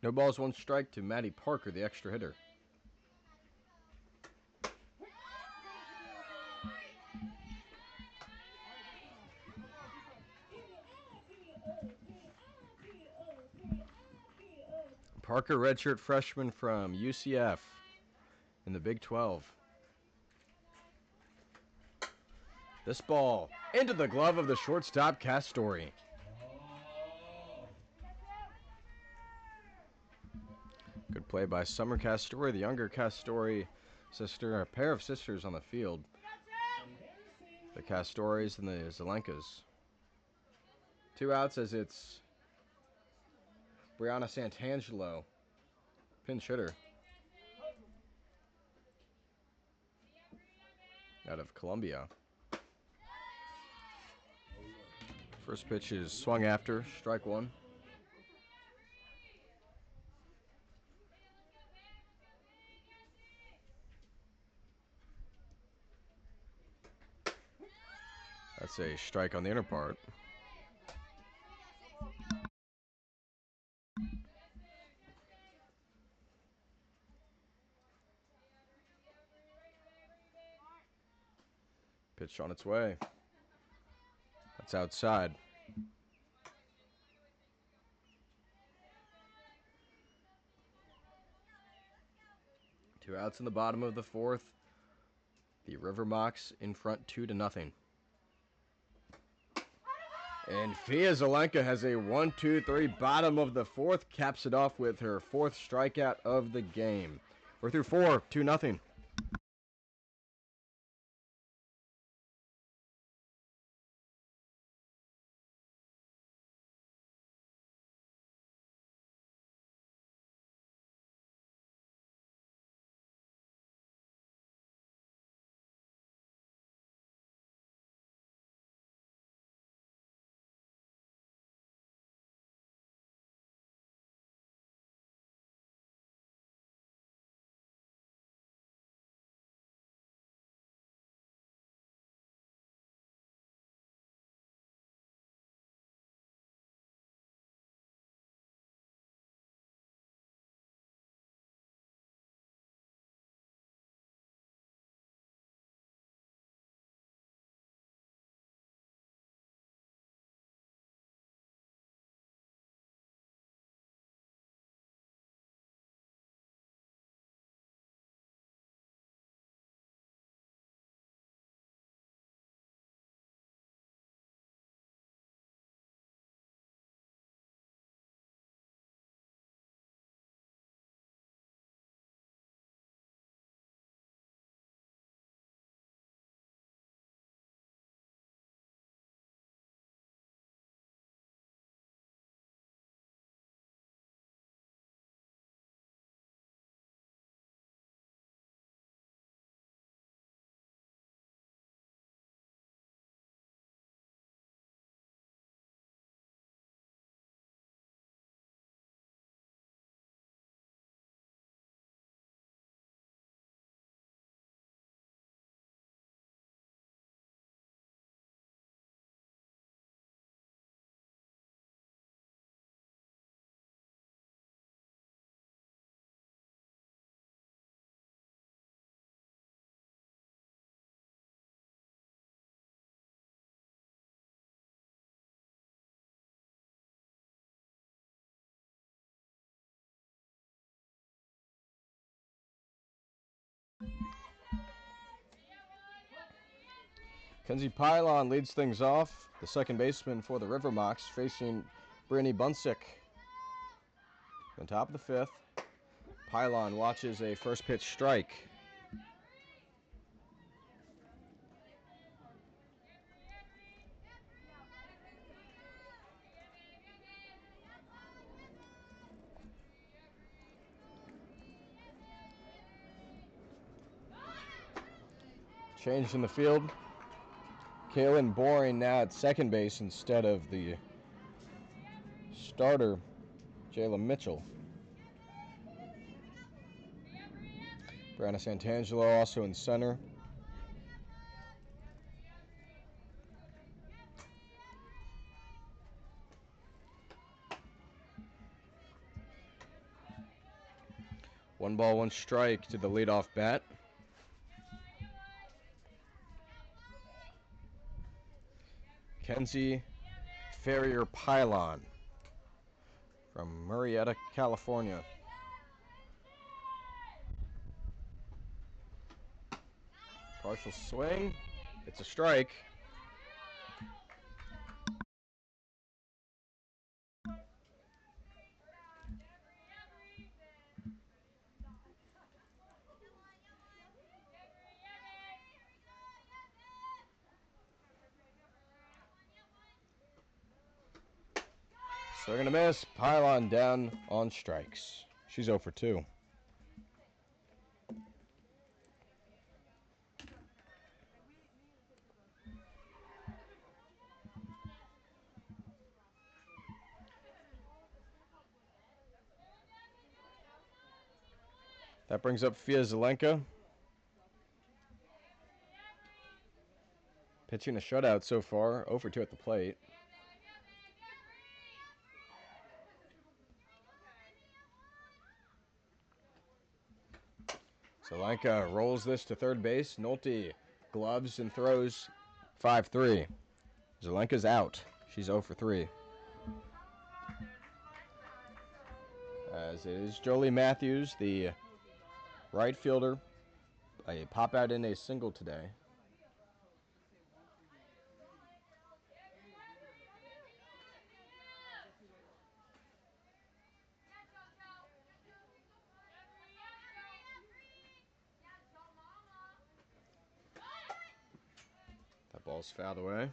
No balls, 1 strike to Maddie Parker, the extra hitter. Parker, redshirt freshman from UCF. in the Big 12. This ball into the glove of the shortstop, Castori. Good play by Summer Castori, the younger Castori sister, a pair of sisters on the field. The Castoris and the Zelenkas. 2 outs as it's Brianna Santangelo, pinch hitter, out of Columbia. First pitch is swung after, strike one. That's a strike on the inner part. Pitch on its way. That's outside. Two outs in the bottom of the fourth. The River Mocs in front 2-0. And Fia Zelenka has a 1-2-3 bottom of the fourth. Caps it off with her 4th strikeout of the game. We're through 4, 2-0. Kenzie Pylon leads things off, the second baseman for the River Mocs, facing Brittany Bunsick. On top of the 5th, Pylon watches a first pitch strike. Changed in the field. Kaylin Boring now at second base instead of the starter, Jayla Mitchell. Brianna Santangelo also in center. One ball, one strike to the leadoff bat. Kenzie Ferrier Pylon from Murrieta, California. Partial swing. It's a strike. Swing and a miss. Pylon down on strikes. She's 0 for 2. That brings up Fia Zelenka. Pitching a shutout so far, 0 for 2 at the plate. Zelenka rolls this to third base. Nolte gloves and throws 5-3. Zelenka's out. She's 0 for 3. As it is Jolie Matthews, the right fielder, a pop out in a single today. That ball's fouled away.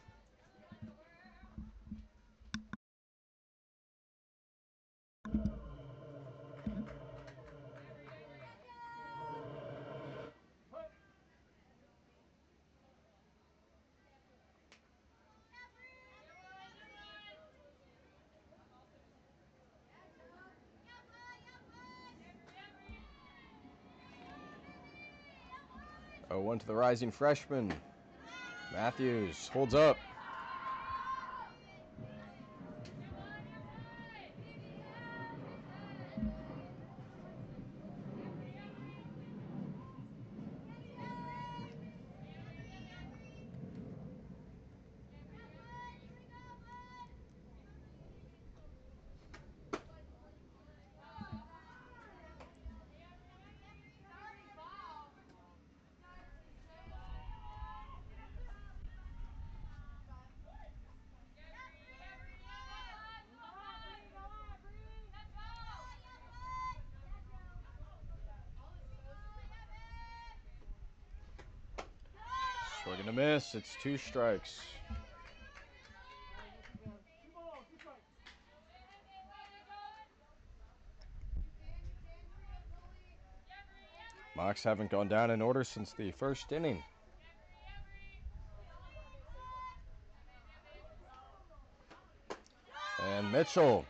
Oh, 1 to the rising freshman. Matthews holds up. Swing and a miss. It's 2 strikes. Mocs haven't gone down in order since the first inning. And Mitchell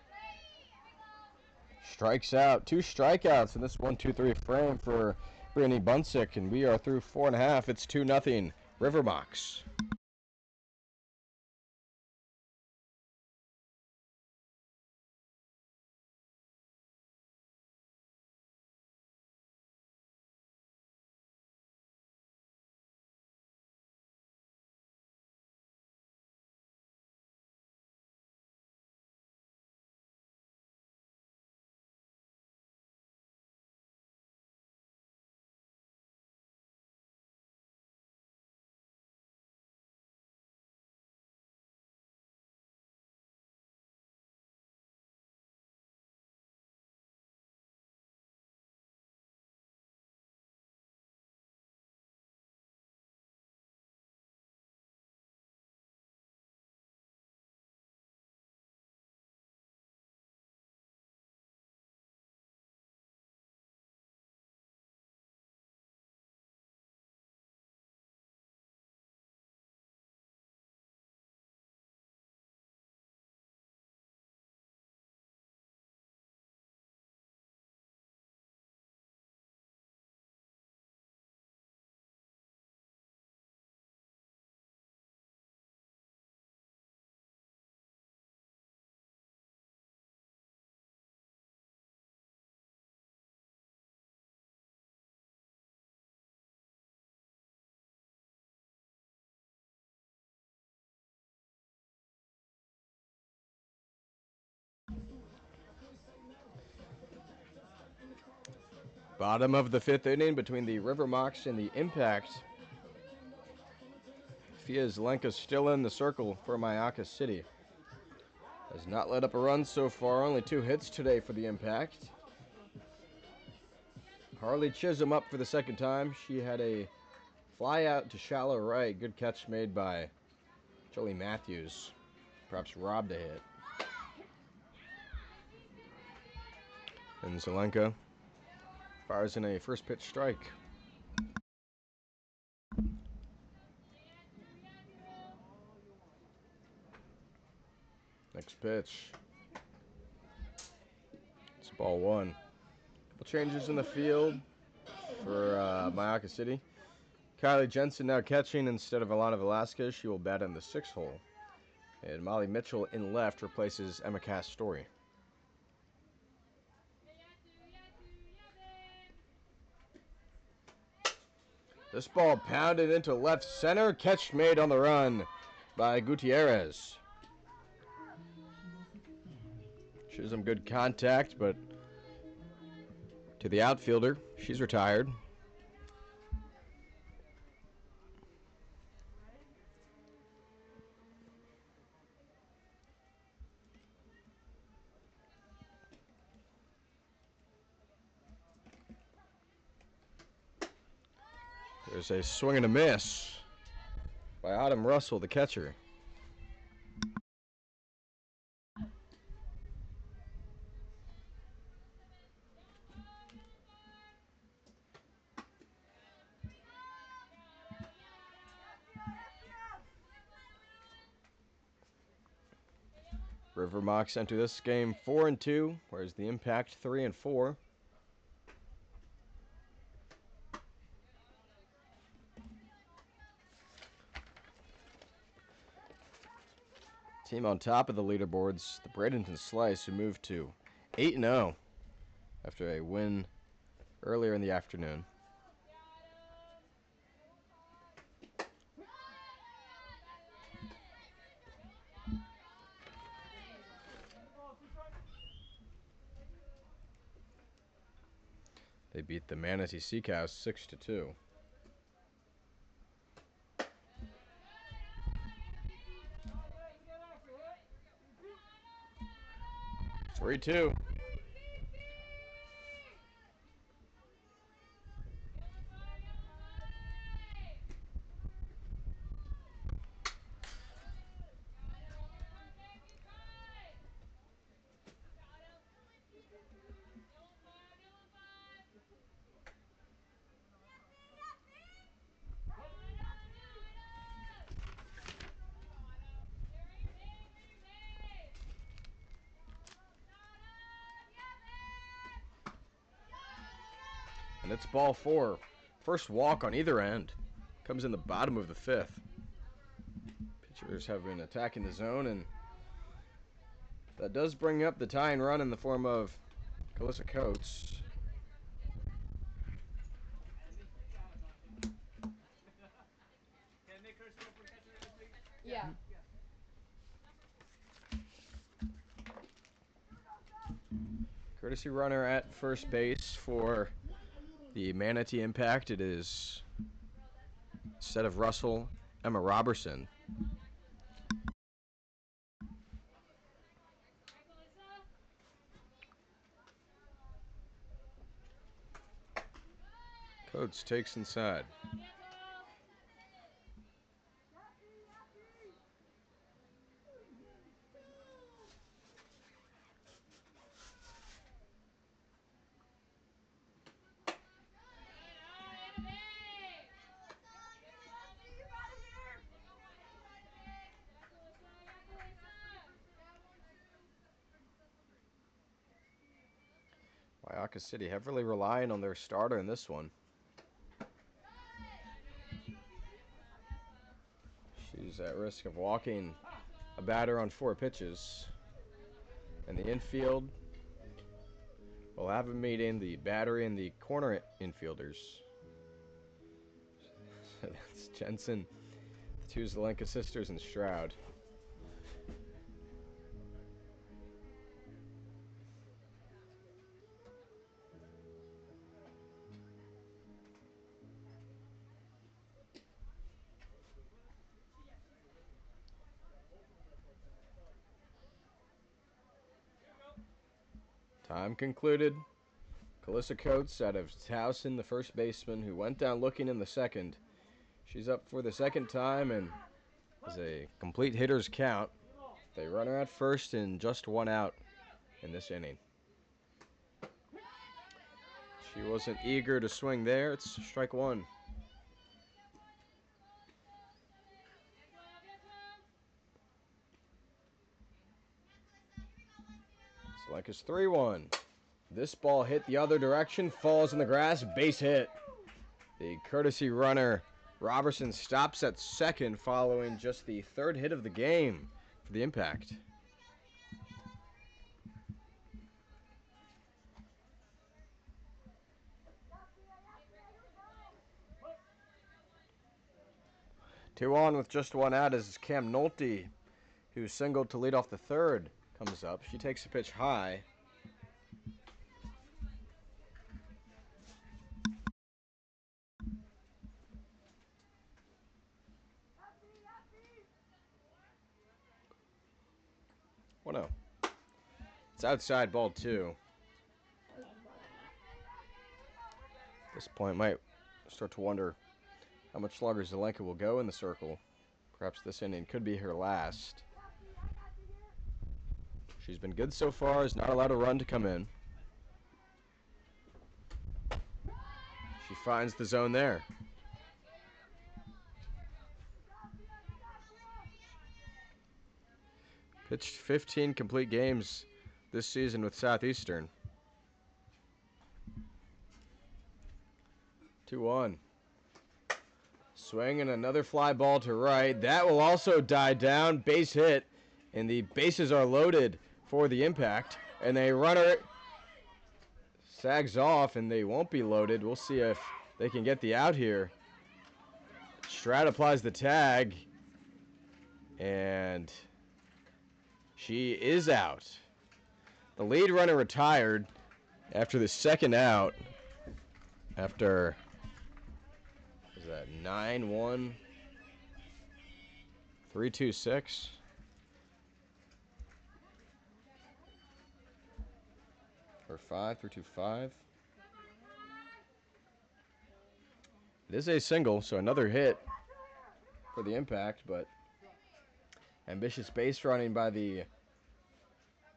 strikes out. 2 strikeouts in this 1-2-3 frame for Brittany Bunsick, and we are through 4.5. It's 2-0 River Mocs. Bottom of the 5th inning between the River Mocs and the Impact. Fia Zelenka still in the circle for Mocs City. Has not let up a run so far, only 2 hits today for the Impact. Harley Chisholm up for the second time. She had a fly out to shallow right. Good catch made by Jolie Matthews. Perhaps robbed a hit. And Zelenka fires in a first pitch strike. Next pitch. It's ball 1. Couple changes in the field for Mocs City. Kylie Jensen now catching instead of Alana Velasquez. She will bat in the 6th hole. And Molly Mitchell in left replaces Emma Castori. This ball pounded into left center. Catch made on the run by Gutierrez. Shows some good contact, but to the outfielder, she's retired. There's a swing and a miss by Autumn Russell, the catcher. River Mocs enter this game 4-2, whereas the Impact 3-4. Team on top of the leaderboards, the Bradenton Slice, who moved to 8-0 after a win earlier in the afternoon. They beat the Manatee Sea Cows 6-2. 3-2. And it's ball 4. First walk on either end. Comes in the bottom of the 5th. Pitchers have been attacking the zone, and that does bring up the tying run in the form of Calissa Coates. Yeah. Courtesy runner at first base for the Manatee Impact. It is, instead of Russell, Emma Robertson. Coates takes inside. Mocs City heavily relying on their starter in this one. She's at risk of walking a batter on 4 pitches. And the infield will have a meeting, the battery and the corner infielders. That's Jensen, the 2 Zelenka sisters, and Stroud. Time concluded. Calissa Coates out of Towson, the first baseman, who went down looking in the second. She's up for the second time and is a complete hitter's count. They run her at first and just one out in this inning. She wasn't eager to swing there. It's strike one. Selenka's 3-1. This ball hit the other direction, falls in the grass, base hit. The courtesy runner Robertson stops at second following just the third hit of the game for the Impact. Two on with just one out as Cam Nolte, who singled to lead off the third, comes up. She takes a pitch high. Oh no. It's outside, ball two. At this point, might start to wonder how much longer Zelenka will go in the circle. Perhaps this inning could be her last. She's been good so far, is not allowed a run to come in. She finds the zone there. Pitched 15 complete games this season with Southeastern. 2-1. Swing and another fly ball to right. That will also die down. Base hit. And the bases are loaded for the Impact. And a runner sags off and they won't be loaded. We'll see if they can get the out here. Stroud applies the tag. And she is out. The lead runner retired after the second out. After, is that 9-1, 3-2-6? Or 5-3-2-5. It is a single, so another hit for the Impact, but ambitious base running by the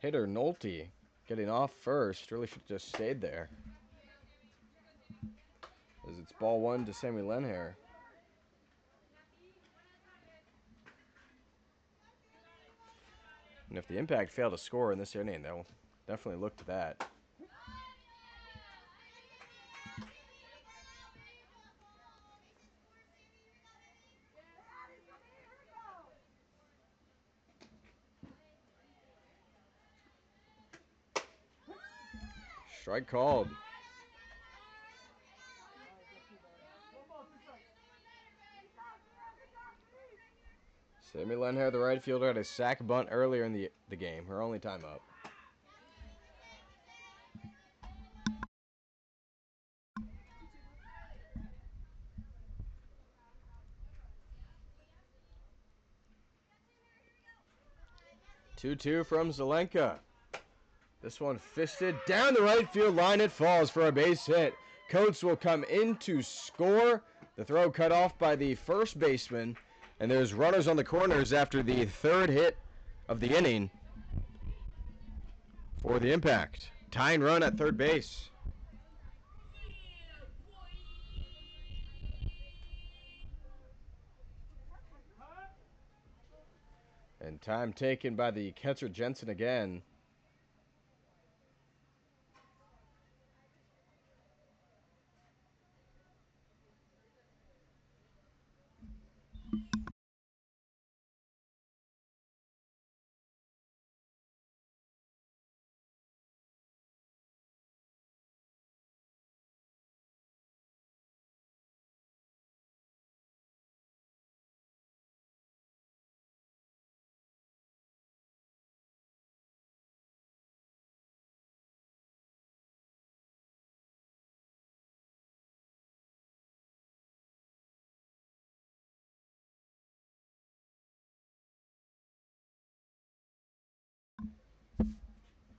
hitter Nolte, getting off first. Really should have just stayed there. As it's ball one to Sammy Lenhair. And if the Impact fail to score in this inning, they'll definitely look to that. Strike called. Sammy Lenhair, the right fielder, had a sac bunt earlier in the game. Her only time up. Two-two from Zelenka. This one fisted down the right field line. It falls for a base hit. Coates will come in to score. The throw cut off by the first baseman. And there's runners on the corners after the third hit of the inning for the Impact. Tying run at third base. And time taken by the catcher Jensen again.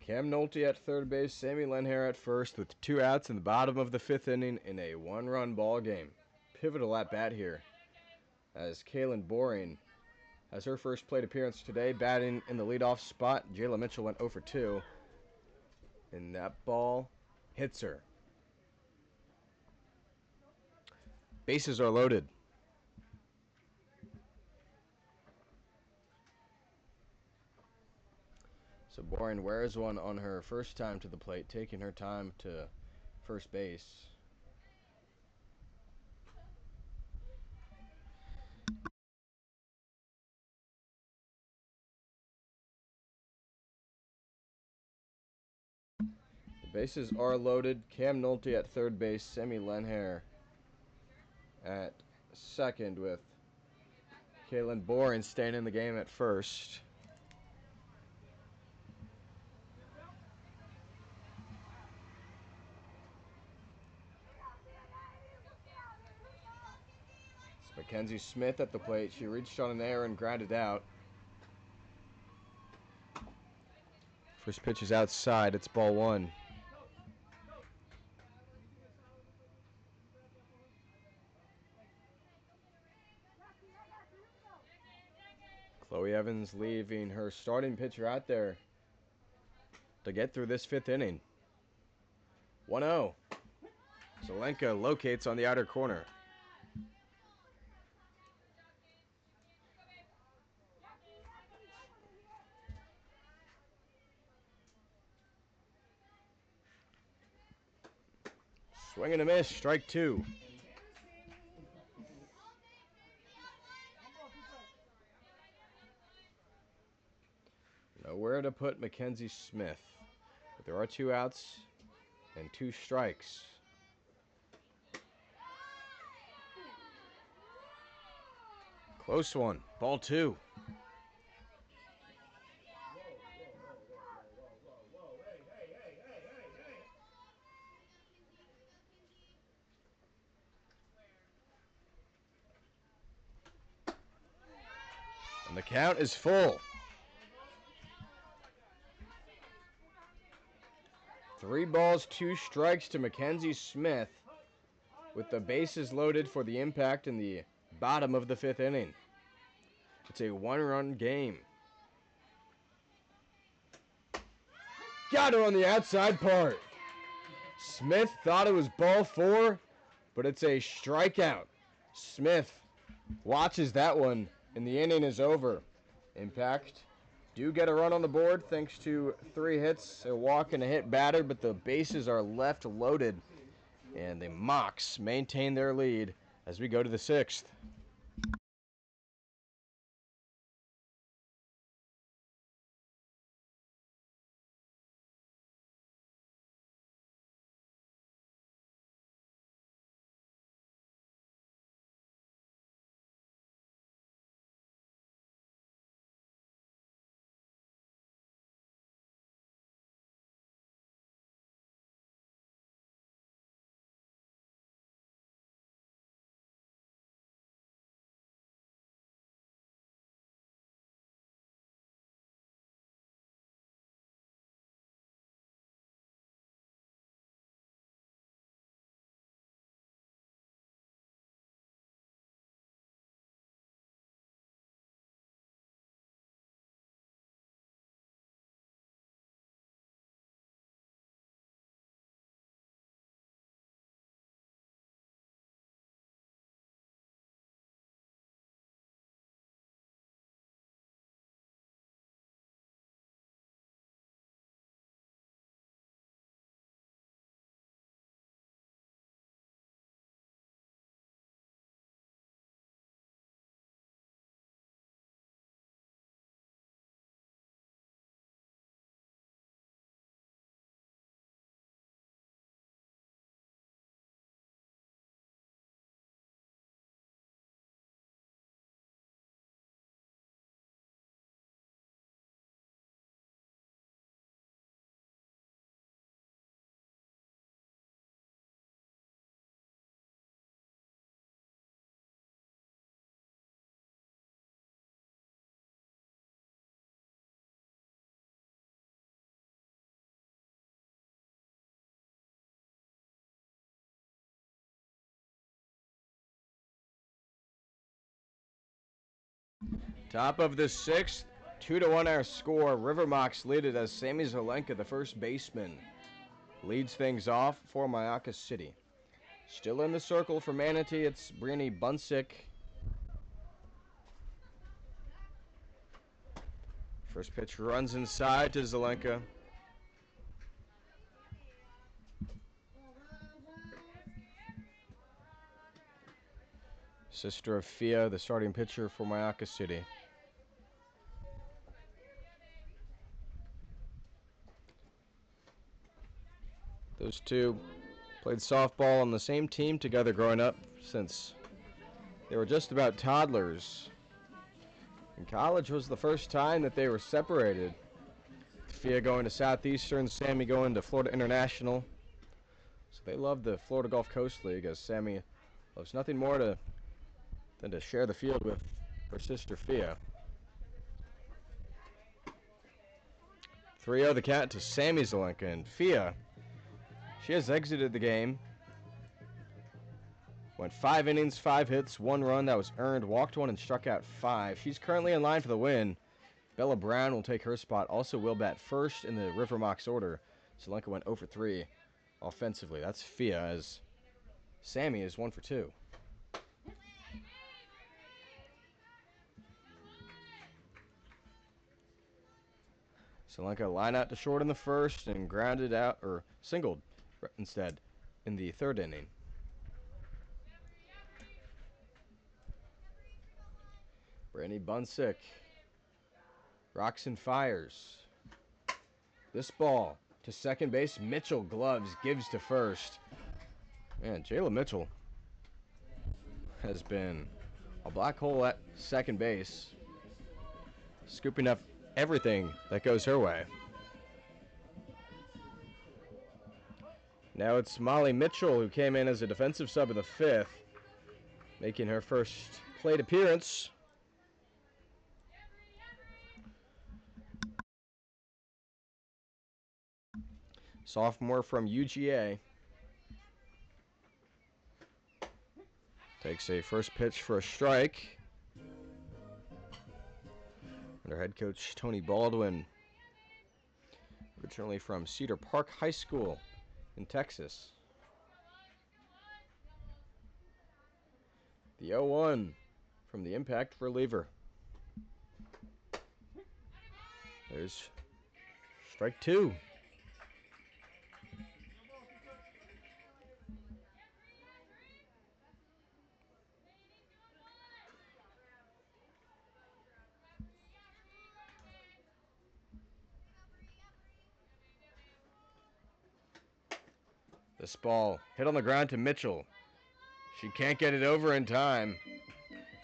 Cam Nolte at third base, Sammy Lenhair at first with 2 outs in the bottom of the 5th inning in a 1-run ball game. Pivotal at bat here as Kaylin Boring has her first plate appearance today, batting in the leadoff spot. Jayla Mitchell went 0 for 2, and that ball hits her. Bases are loaded. So Boring wears one on her first time to the plate, taking her time to first base. The bases are loaded. Cam Nolte at third base, Sammy Lenhair at second, with Kaylin Boring staying in the game at first. It's Mackenzie Smith at the plate. She reached on an error and grounded out. First pitch is outside. It's ball 1. Chloe Evans leaving her starting pitcher out there to get through this 5th inning. 1-0. Zelenka locates on the outer corner. Swing and a miss, strike 2. Nowhere to put Mackenzie Smith. But there are 2 outs and 2 strikes. Close one. Ball 2. And the count is full. 3 balls, 2 strikes to Mackenzie Smith, with the bases loaded for the impact in the bottom of the 5th inning. It's a 1-run game. Got her on the outside part. Smith thought it was ball 4, but it's a strikeout. Smith watches that one, and the inning is over. Impact do get a run on the board thanks to 3 hits, a walk, and a hit batter, but the bases are left loaded, and the Mocs maintain their lead as we go to the 6th. Top of the sixth, 2-1 our score. River Mocs lead it as Sammy Zelenka, the first baseman, leads things off for Mocs City. Still in the circle for Manatee, it's Brittany Bunsick. First pitch runs inside to Zelenka. Sister of Fia, the starting pitcher for Mocs City. Those two played softball on the same team together growing up since they were just about toddlers. In college was the first time that they were separated. Fia going to Southeastern, Sammy going to Florida International. So they love the Florida Gulf Coast League, as Sammy loves nothing more than to share the field with her sister Fia. 3-0 the count to Sammy Zelenka, and Fia, she has exited the game. Went 5 innings, 5 hits, 1 run that was earned, walked 1 and struck out 5. She's currently in line for the win. Bella Brown will take her spot. Also will bat first in the River Mocs order. Zelenka went 0 for 3 offensively. That's Fia, as Sammy is 1 for 2. Zelenka line out to short in the first and grounded out, or singled instead, in the third inning. Brittany Bunsick rocks and fires. This ball to second base. Mitchell gloves, gives to first. Man, Jayla Mitchell has been a black hole at second base, scooping up everything that goes her way. Now it's Molly Mitchell, who came in as a defensive sub in the fifth, making her first plate appearance. Sophomore from UGA. Takes a first pitch for a strike. And our head coach, Tony Baldwin, originally from Cedar Park High School in Texas. The 0-1 from the impact reliever. There's strike 2. This ball hit on the ground to Mitchell. She can't get it over in time.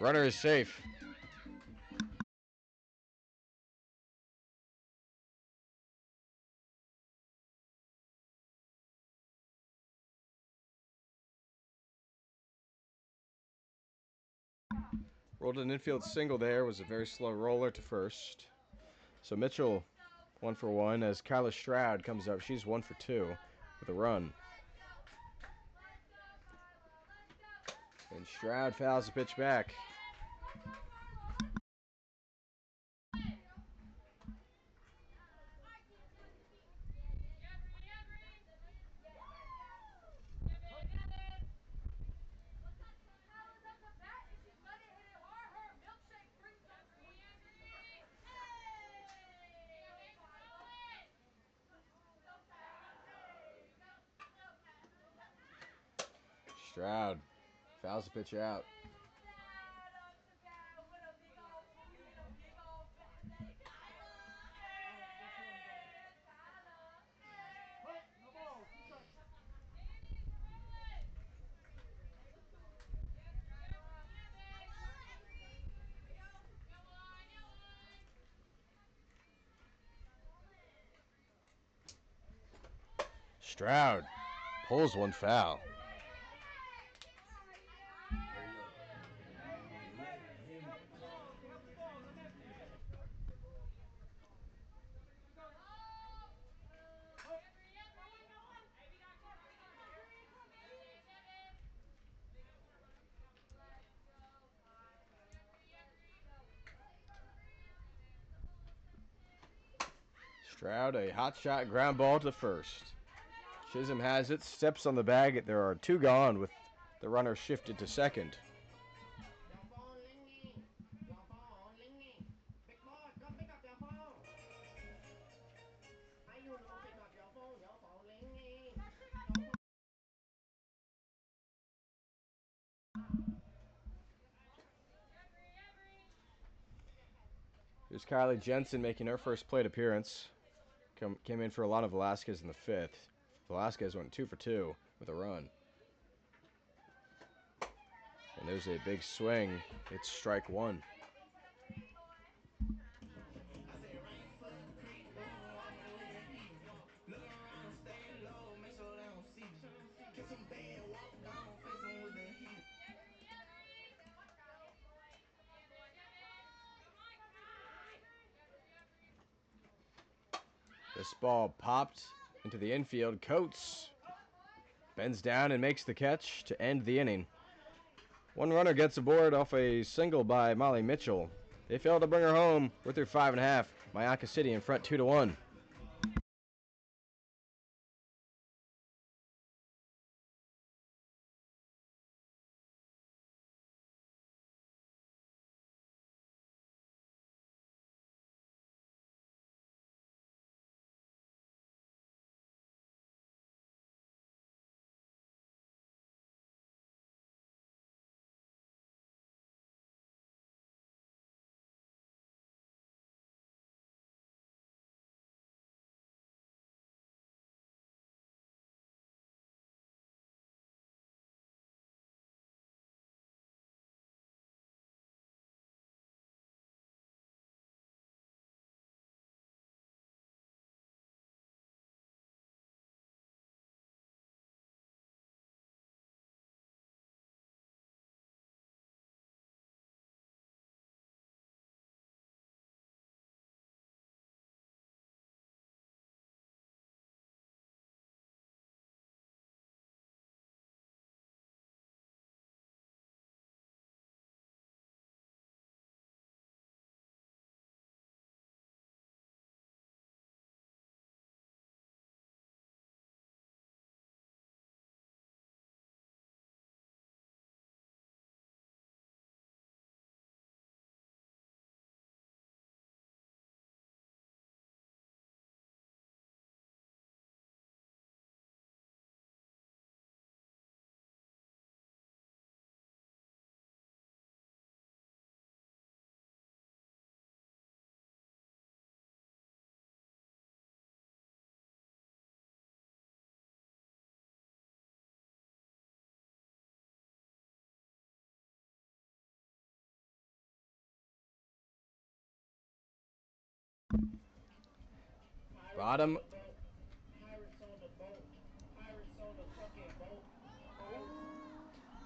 Runner is safe. Rolled an infield single there. Was a very slow roller to first. So Mitchell 1 for 1 as Kyla Stroud comes up. She's 1 for 2 with a run. And Stroud fouls the pitch back. Stroud fouls the pitch out. Stroud pulls one foul. Stroud, a hot shot ground ball to first. Chisholm has it, steps on the bag. There are two gone with the runner shifted to second. Here's Kylie Jensen making her first plate appearance. Came in for Alana Velasquez in the fifth. Velasquez went 2 for 2 with a run. And there's a big swing. It's strike one. This ball popped into the infield. Coates bends down and makes the catch to end the inning. One runner gets aboard off a single by Molly Mitchell. They fail to bring her home. We're through 5.5. Myakka City in front 2-1.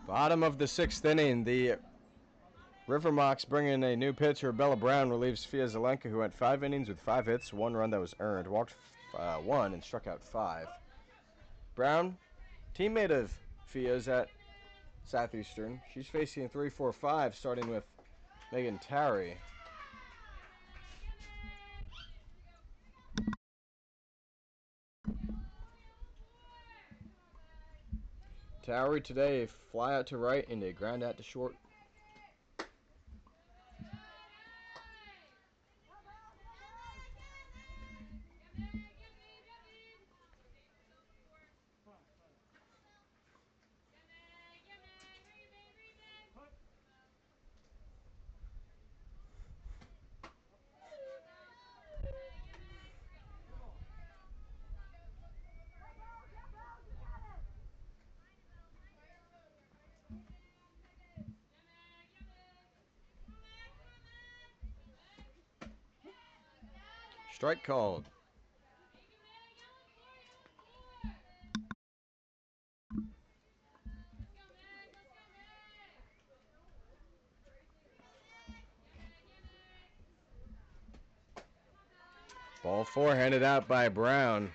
Bottom of the sixth inning. The River Mocs bring in a new pitcher. Bella Brown relieves Fia Zelenka, who went 5 innings with 5 hits, 1 run that was earned, walked 1 and struck out 5. Brown, teammate of Fia's at Southeastern. She's facing 3-4-5, starting with Megan Tarry. Towery today, fly out to right and a ground out to short. Strike called. Ball 4 handed out by Brown.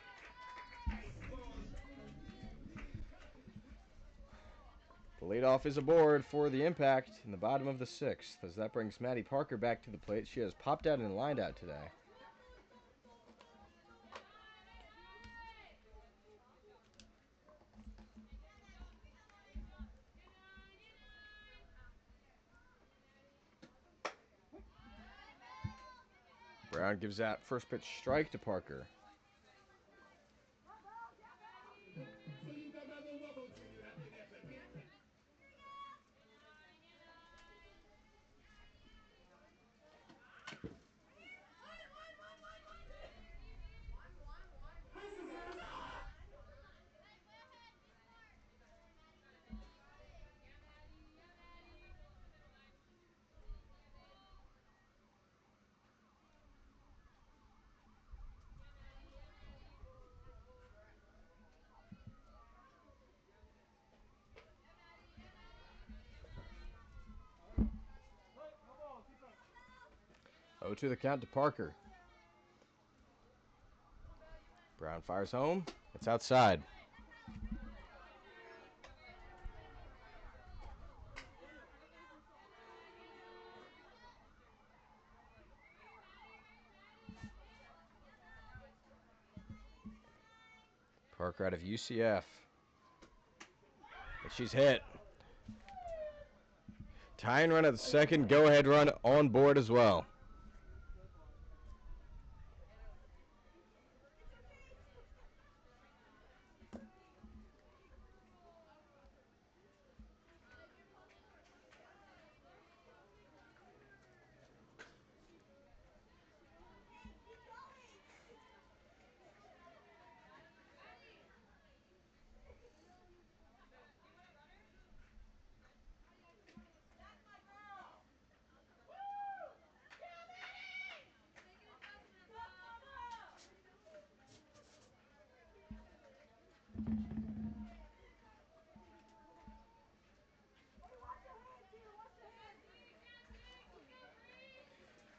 The leadoff is aboard for the impact in the bottom of the sixth, as that brings Maddie Parker back to the plate. She has popped out and lined out today. Brown gives that first pitch strike to Parker. Oh, to the count to Parker. Brown fires home. It's outside. Parker out of UCF. And she's hit. Tying run at the second. Go-ahead run on board as well.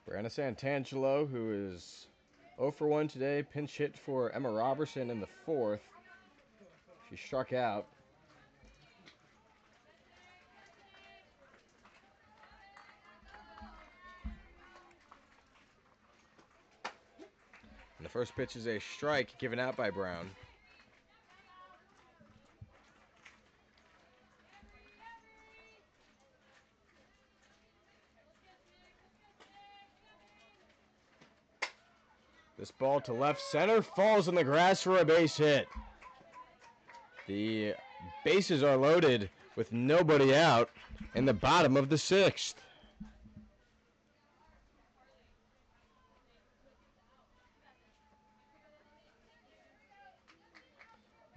Brianna Santangelo, who is 0 for 1 today, pinch hit for Emma Robertson in the fourth. She struck out. And the first pitch is a strike given out by Brown. This ball to left center falls on the grass for a base hit. The bases are loaded with nobody out in the bottom of the sixth.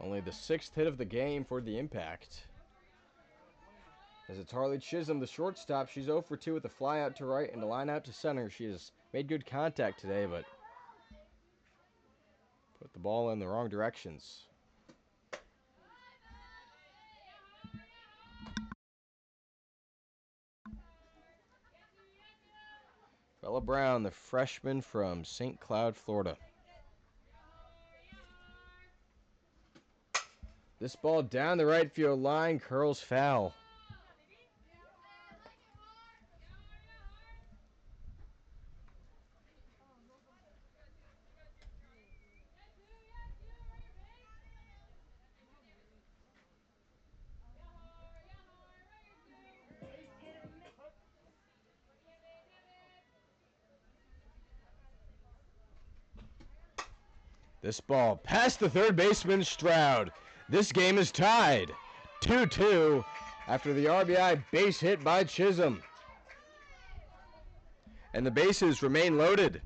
Only the sixth hit of the game for the Impact. As it's Harley Chisholm, the shortstop. She's 0 for 2 with a fly out to right and a line out to center. She has made good contact today, but put the ball in the wrong directions. Bella Brown, the freshman from St. Cloud, Florida. This ball down the right field line, curls foul. This ball past the third baseman, Stroud. This game is tied 2-2 after the RBI base hit by Chisholm. And the bases remain loaded.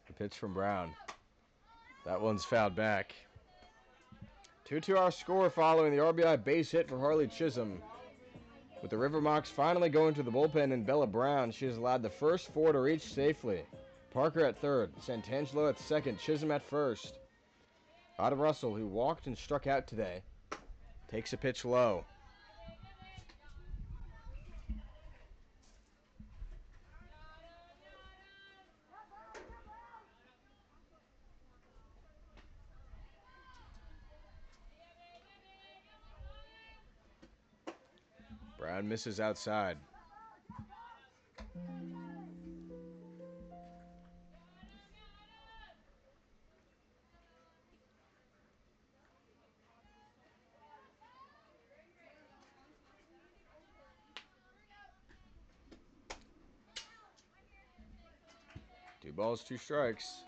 The pitch from Brown. That one's fouled back. 2-2 our score following the RBI base hit for Harley Chisholm. With the River Mocs finally going to the bullpen and Bella Brown, she has allowed the first four to reach safely. Parker at third, Santangelo at second, Chisholm at first. Autumn Russell, who walked and struck out today, takes a pitch low. Brown misses outside. Two balls, two strikes.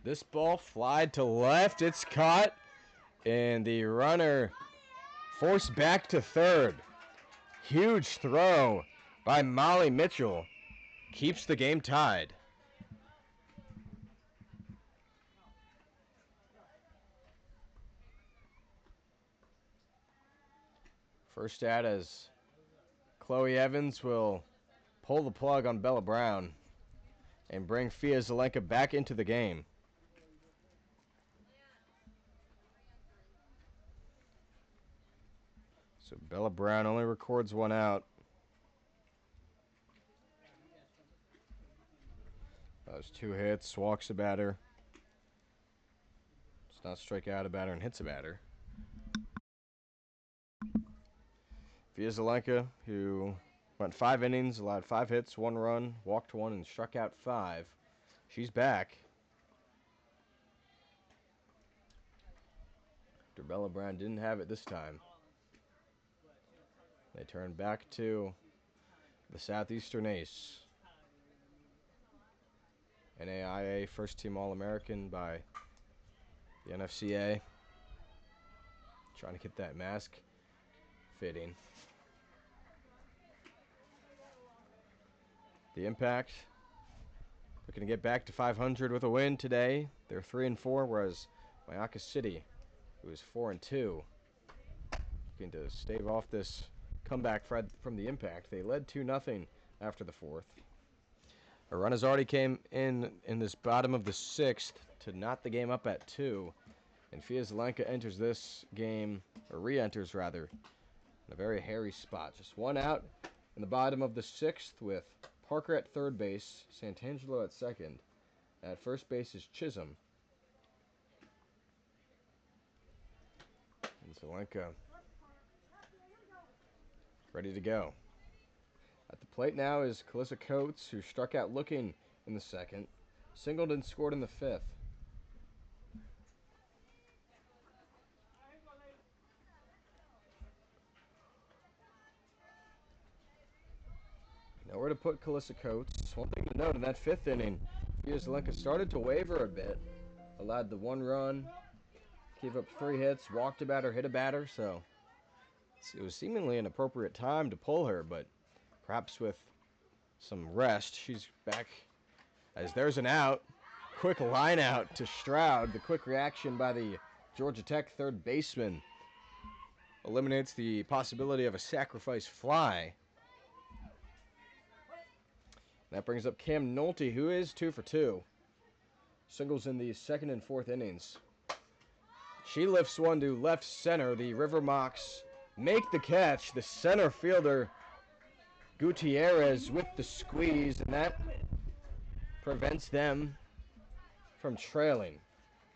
This ball flied to left. It's caught, and the runner forced back to third. Huge throw by Molly Mitchell. Keeps the game tied. First out as Chloe Evans will pull the plug on Bella Brown and bring Fia Zelenka back into the game. So Bella Brown only records one out. Those two hits, walks a batter. Does not strike out a batter and hits a batter. Fia Zelenka, who went 5 innings, allowed 5 hits, 1 run, walked 1, and struck out 5. She's back. Bella Brown didn't have it this time. They turn back to the Southeastern ace. NAIA First Team All-American by the NFCA. Trying to get that mask fitting. The Impact looking to get back to 500 with a win today. They're 3-4, whereas Mayaka City, who is 4-2, looking to stave off this comeback from the Impact. They led 2-0 after the 4th. A run has already came in this bottom of the 6th to knot the game up at 2. And Fia Zelenka enters this game, or re-enters rather, in a very hairy spot. Just 1 out in the bottom of the 6th with Parker at third base, Santangelo at second. At first base is Chisholm. And Zelenka ready to go. At the plate now is Calissa Coates, who struck out looking in the 2nd, singled and scored in the 5th. Nowhere to put Calissa Coates. One thing to note in that 5th inning, Fia Zelenka started to waver a bit, allowed the 1 run, gave up 3 hits, walked a batter, hit a batter, so it was seemingly an appropriate time to pull her, but perhaps with some rest, she's back as there's an out. Quick line out to Stroud. The quick reaction by the Georgia Tech third baseman eliminates the possibility of a sacrifice fly. That brings up Cam Nolte, who is 2 for 2. Singles in the 2nd and 4th innings. She lifts one to left center. The River Mocs make the catch. The center fielder, Gutierrez, with the squeeze, and that prevents them from trailing.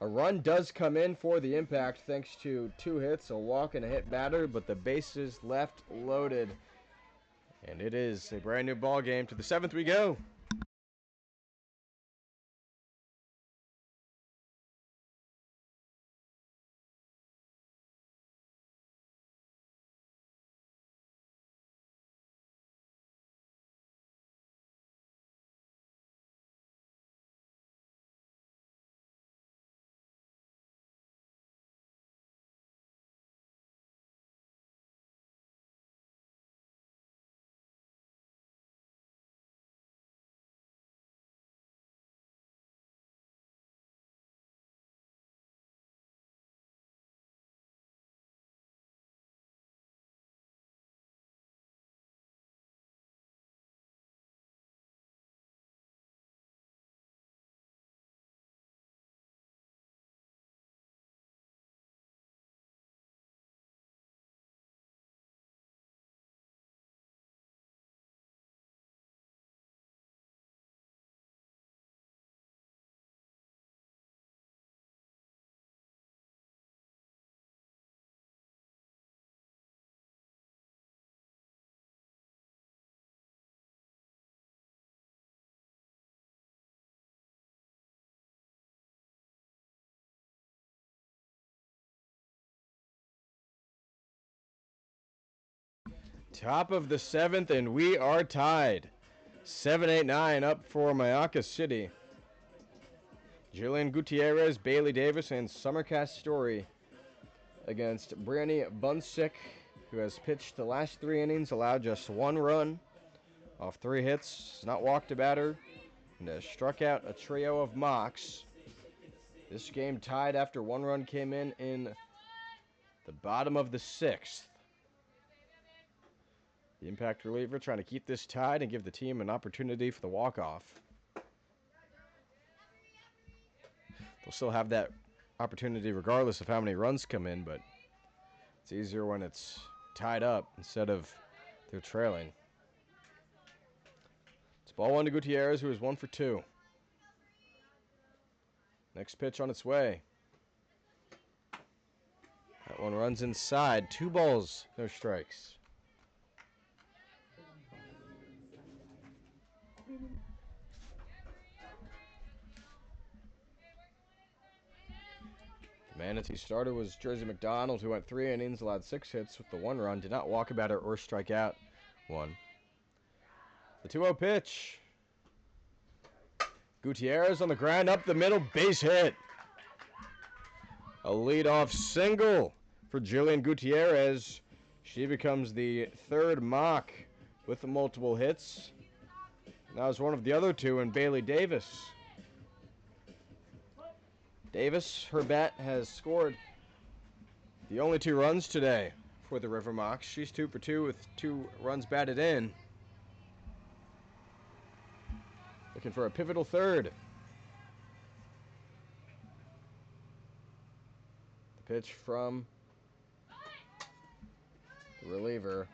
A run does come in for the Impact thanks to 2 hits, a walk, and a hit batter, but the bases left loaded. And it is a brand new ball game. To the 7th we go. Top of the 7th, and we are tied. 7-8-9 up for Mocs City. Jillian Gutierrez, Bailey Davis, and Summercast Story against Brianny Bunsick, who has pitched the last 3 innings, allowed just 1 run off 3 hits, not walked a batter, and has struck out a trio of Mocs. This game tied after 1 run came in the bottom of the 6th. The impact reliever trying to keep this tied and give the team an opportunity for the walk-off. They'll still have that opportunity regardless of how many runs come in, but it's easier when it's tied up instead of they're trailing. It's ball 1 to Gutierrez, who is 1 for 2. Next pitch on its way. That one runs inside. 2 balls, no strikes. The Manatee starter was Jersey McDonald, who went 3 innings, allowed 6 hits with the 1 run, did not walk a batter or strike out 1. The 2-0 pitch. Gutierrez on the ground, up the middle, base hit. A leadoff single for Jillian Gutierrez. She becomes the 3rd Moc with the multiple hits. That was one of the other 2 in Bailey Davis. Davis, her bat, has scored the only 2 runs today for the River Mocs. She's 2 for 2 with 2 runs batted in. Looking for a pivotal 3rd. The pitch from the reliever.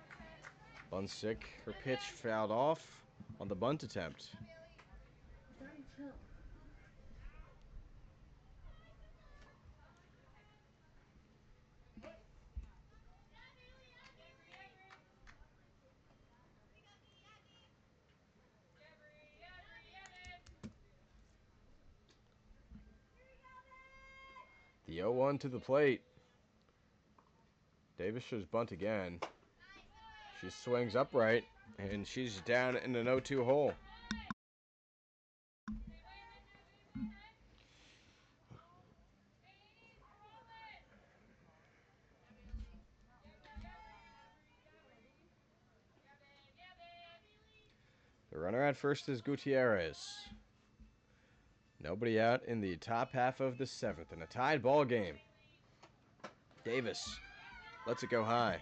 Bunsick, her pitch fouled off on the bunt attempt. The 0-1 to the plate. Davis shows bunt again. She swings upright, and she's down in an 0-2 hole. The runner at first is Gutierrez. Nobody out in the top half of the 7th in a tied ball game. Davis lets it go high.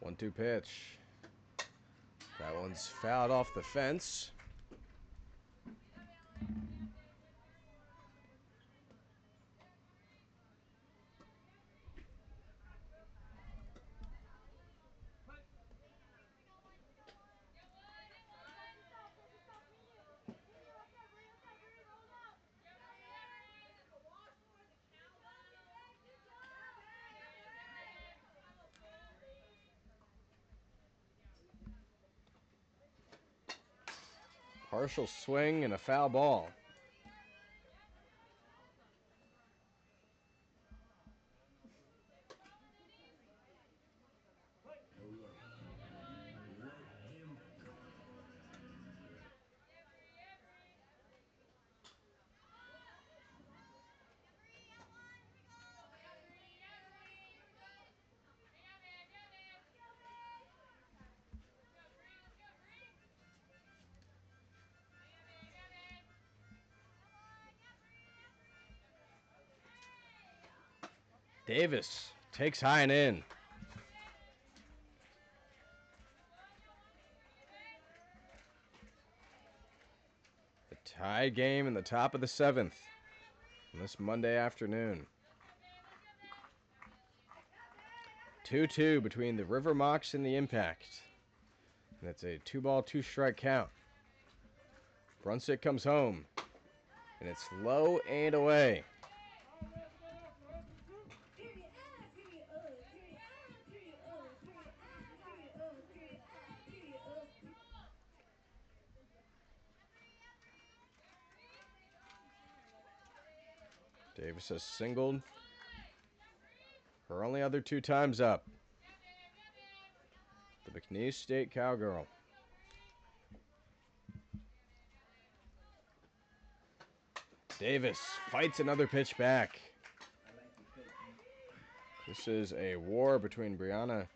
One-two pitch. That one's fouled off the fence. Partial swing and a foul ball. Davis takes high and in. A tie game in the top of the 7th on this Monday afternoon. 2-2 between the River Mocs and the Impact. And it's a 2-ball, 2-strike count. Brunsick comes home, and it's low and away. Davis has singled her only other 2 times up. The McNeese State Cowgirl. Davis fights another pitch back. This is a war between Brianna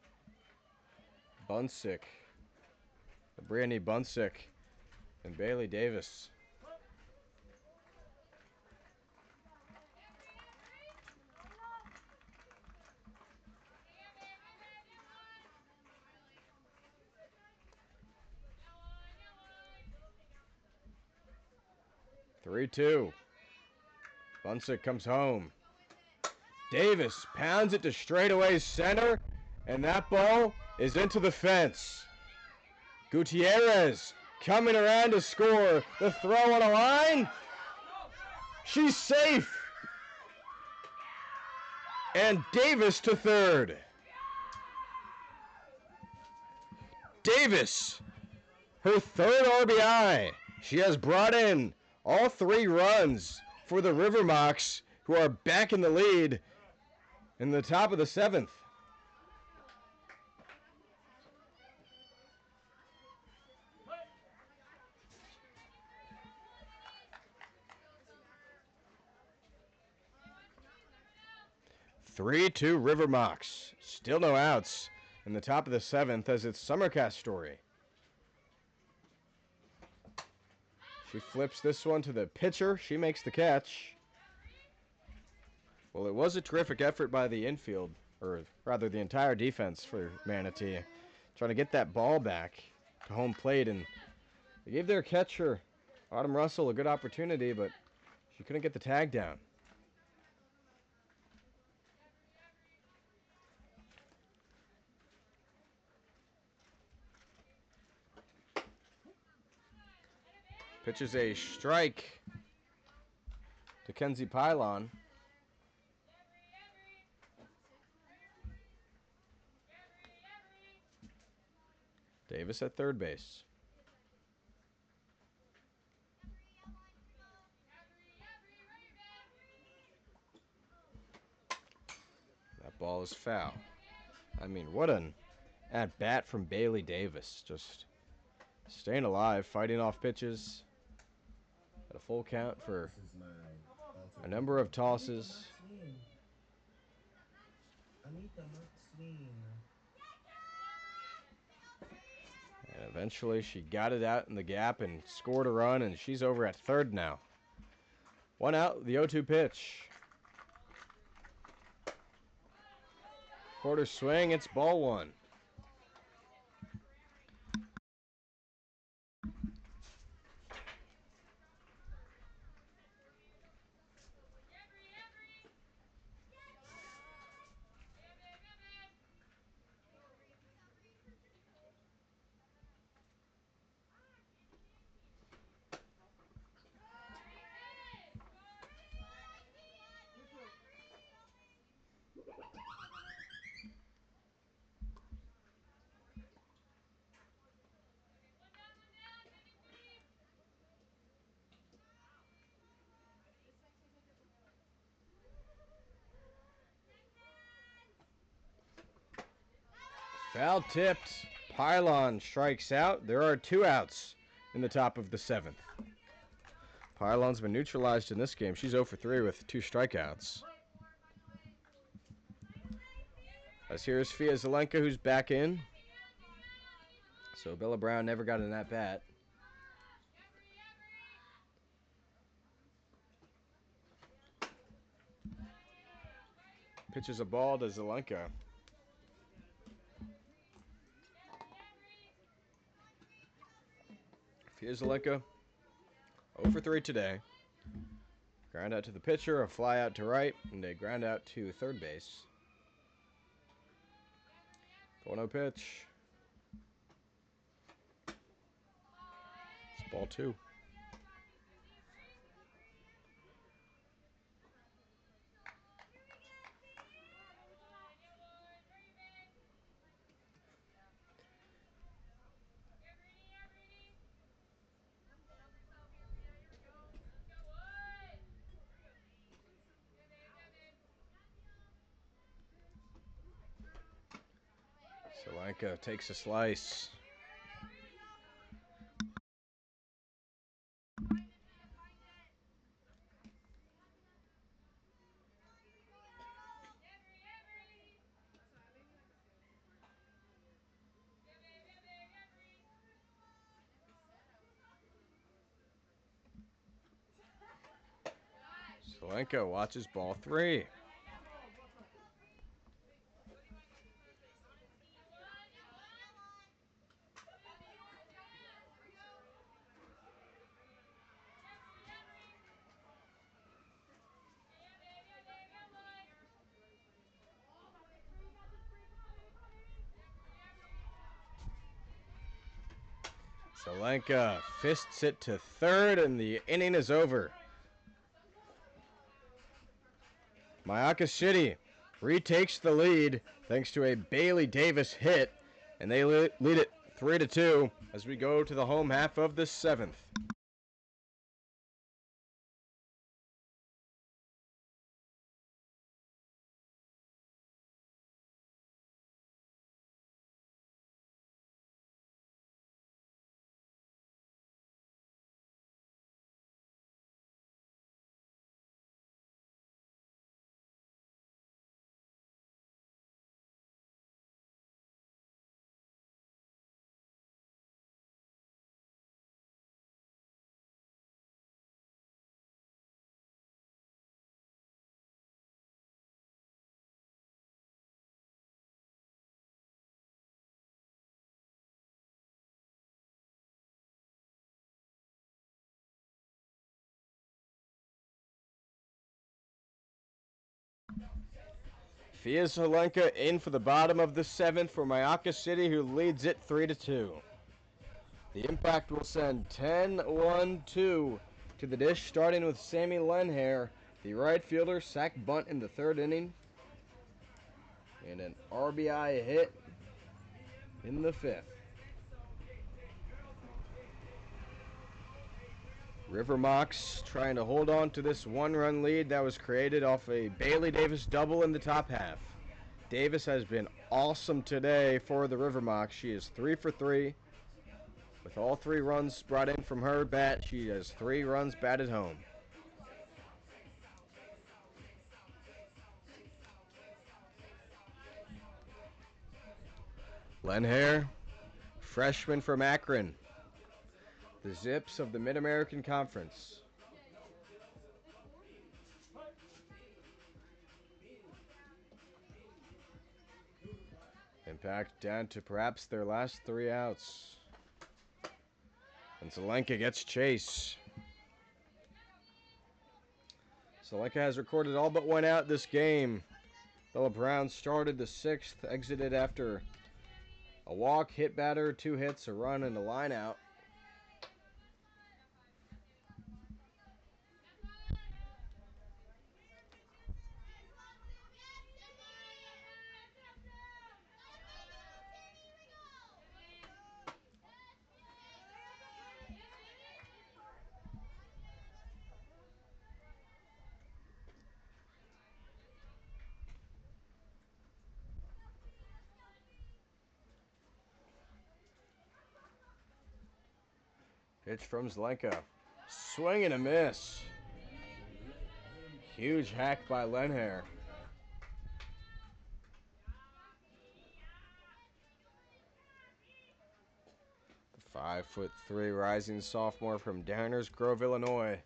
Bunsick, Brianny Bunsick, and Bailey Davis. Three-two. Bunsick comes home. Davis pounds it to straightaway center, and that ball is into the fence. Gutierrez coming around to score. The throw on a line. She's safe. And Davis to third. Davis, her third RBI. She has brought in all 3 runs for the River Mocs, who are back in the lead in the top of the 7th. Three-two River Mocs. Still no outs in the top of the 7th as it's Summercast Story. She flips this one to the pitcher. She makes the catch. Well, it was a terrific effort by the infield, or rather the entire defense for Manatee, trying to get that ball back to home plate, and they gave their catcher, Autumn Russell, a good opportunity, but she couldn't get the tag down. Pitches a strike to Kenzie Pylon. Davis at third base. That ball is foul. I mean, what an at-bat from Bailey Davis. Just staying alive, fighting off pitches at a full count for a number of tosses. And eventually she got it out in the gap and scored a run, and she's over at third now. 1 out, the 0-2 pitch. Quarter swing, it's ball 1. Foul tipped. Pylon strikes out. There are 2 outs in the top of the 7th. Pylon's been neutralized in this game. She's 0 for 3 with 2 strikeouts. As here's Fia Zelenka, who's back in. So Bella Brown never got an at-bat. Pitches a ball to Zelenka. Fia Zelenka 0 for 3 today. Ground out to the pitcher, a fly out to right, and a ground out to third base. 1-0 pitch. It's ball 2. Zelenka takes a slice. Zelenka watches ball 3. Zelenka fists it to third, and the inning is over. Mocs City retakes the lead thanks to a Bailey Davis hit, and they lead it 3-2 as we go to the home half of the 7th. Fia Zelenka in for the bottom of the 7th for Mocs City, who leads it 3-2. The impact will send 10-1-2 to the dish, starting with Sammy Lenhair, the right fielder, sac bunt in the 3rd inning, and an RBI hit in the 5th. River Mocs trying to hold on to this 1-run lead that was created off a Bailey Davis double in the top half. Davis has been awesome today for the River Mocs. She is 3 for 3. With all 3 runs brought in from her bat, she has 3 runs batted home. Lenhair, freshman from Akron, the Zips of the Mid-American Conference. Impact down to perhaps their last 3 outs. And Zelenka gets chase. Zelenka has recorded all but 1 out this game. Bella Brown started the 6th, exited after a walk, hit batter, 2 hits, a run, and a line out. Pitch from Zelenka. Swing and a miss. Huge hack by Lenhair. The 5'3" rising sophomore from Downers Grove, Illinois,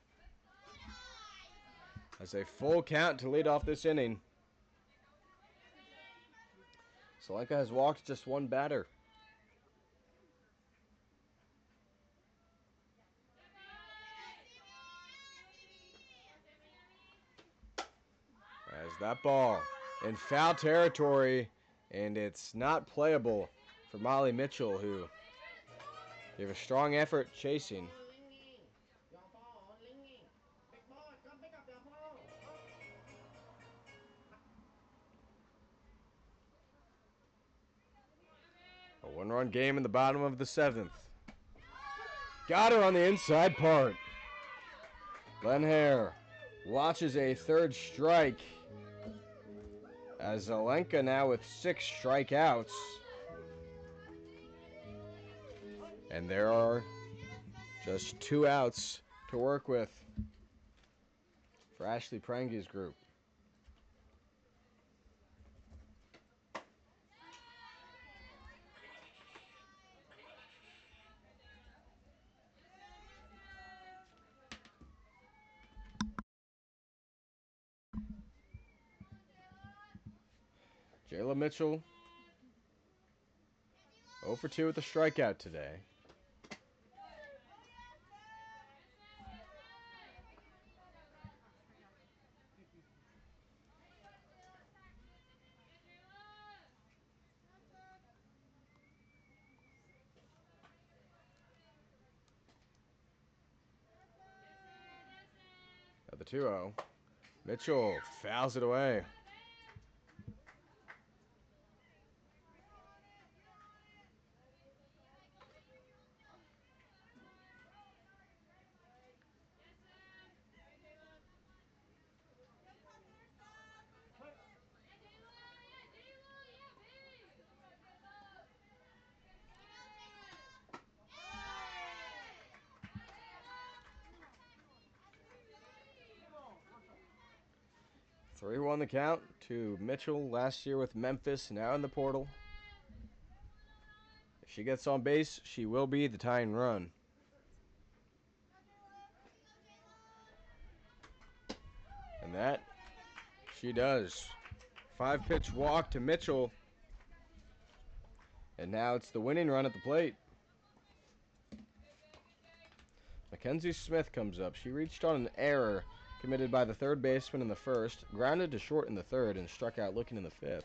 has a full count to lead off this inning. Zelenka has walked just 1 batter. As that ball in foul territory, and it's not playable for Molly Mitchell, who gave a strong effort chasing. A 1-run game in the bottom of the 7th. Got her on the inside part. Lenhair watches a 3rd strike, as Zelenka now with 6 strikeouts And there are just 2 outs to work with for Ashley Prange's group. Jayla Mitchell 0 for 2 with a strikeout today. At the 2-0, Mitchell fouls it away. Three won the count to Mitchell last year with Memphis, now in the portal. If she gets on base, she will be the tying run. And that she does. 5-pitch walk to Mitchell. And now it's the winning run at the plate. Mackenzie Smith comes up. She reached on an error committed by the third baseman in the first, grounded to short in the third, and struck out looking in the fifth.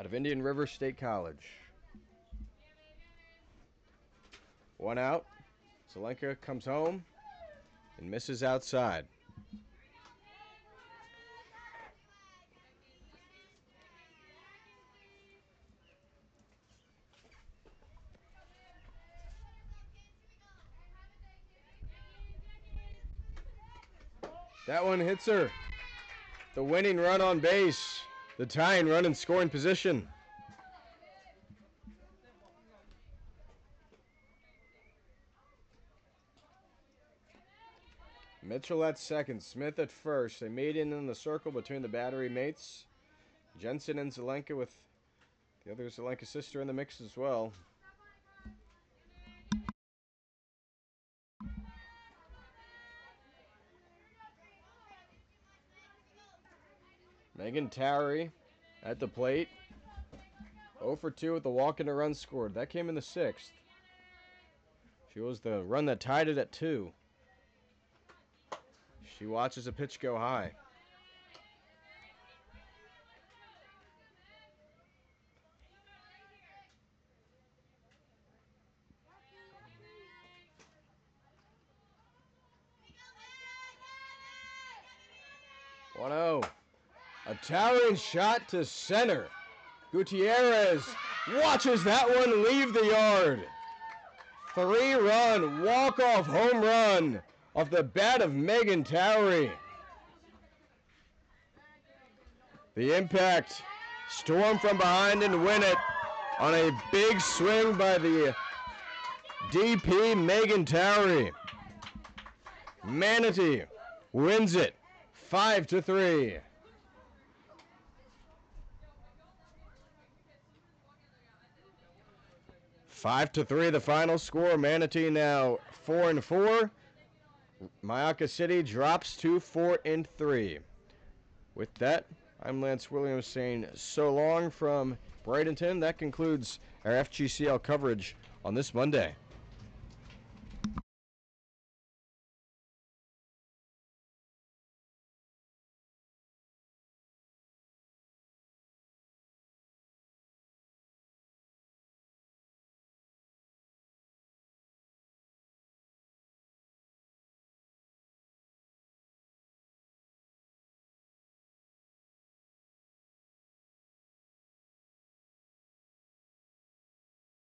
Out of Indian River State College. 1 out. Zelenka comes home and misses outside. That one hits her. The winning run on base. The tying run in scoring position. Mitchell at second, Smith at first. They made it in the circle between the battery mates. Jensen and Zelenka with the other Zelenka sister in the mix as well. Megan Towery at the plate. 0 for 2 with the walk and a run scored. That came in the 6th. She was the run that tied it at 2. She watches a pitch go high. A towering shot to center. Gutierrez watches that one leave the yard. 3-run walk-off home run off the bat of Megan Towery. The impact, storm from behind and win it on a big swing by the DP Megan Towery. Manatee wins it 5-3. 5-3 the final score. Manatee now 4-4. Myakka City drops to 4-3. With that, I'm Lance Williams saying so long from Bradenton. That concludes our FGCL coverage on this Monday.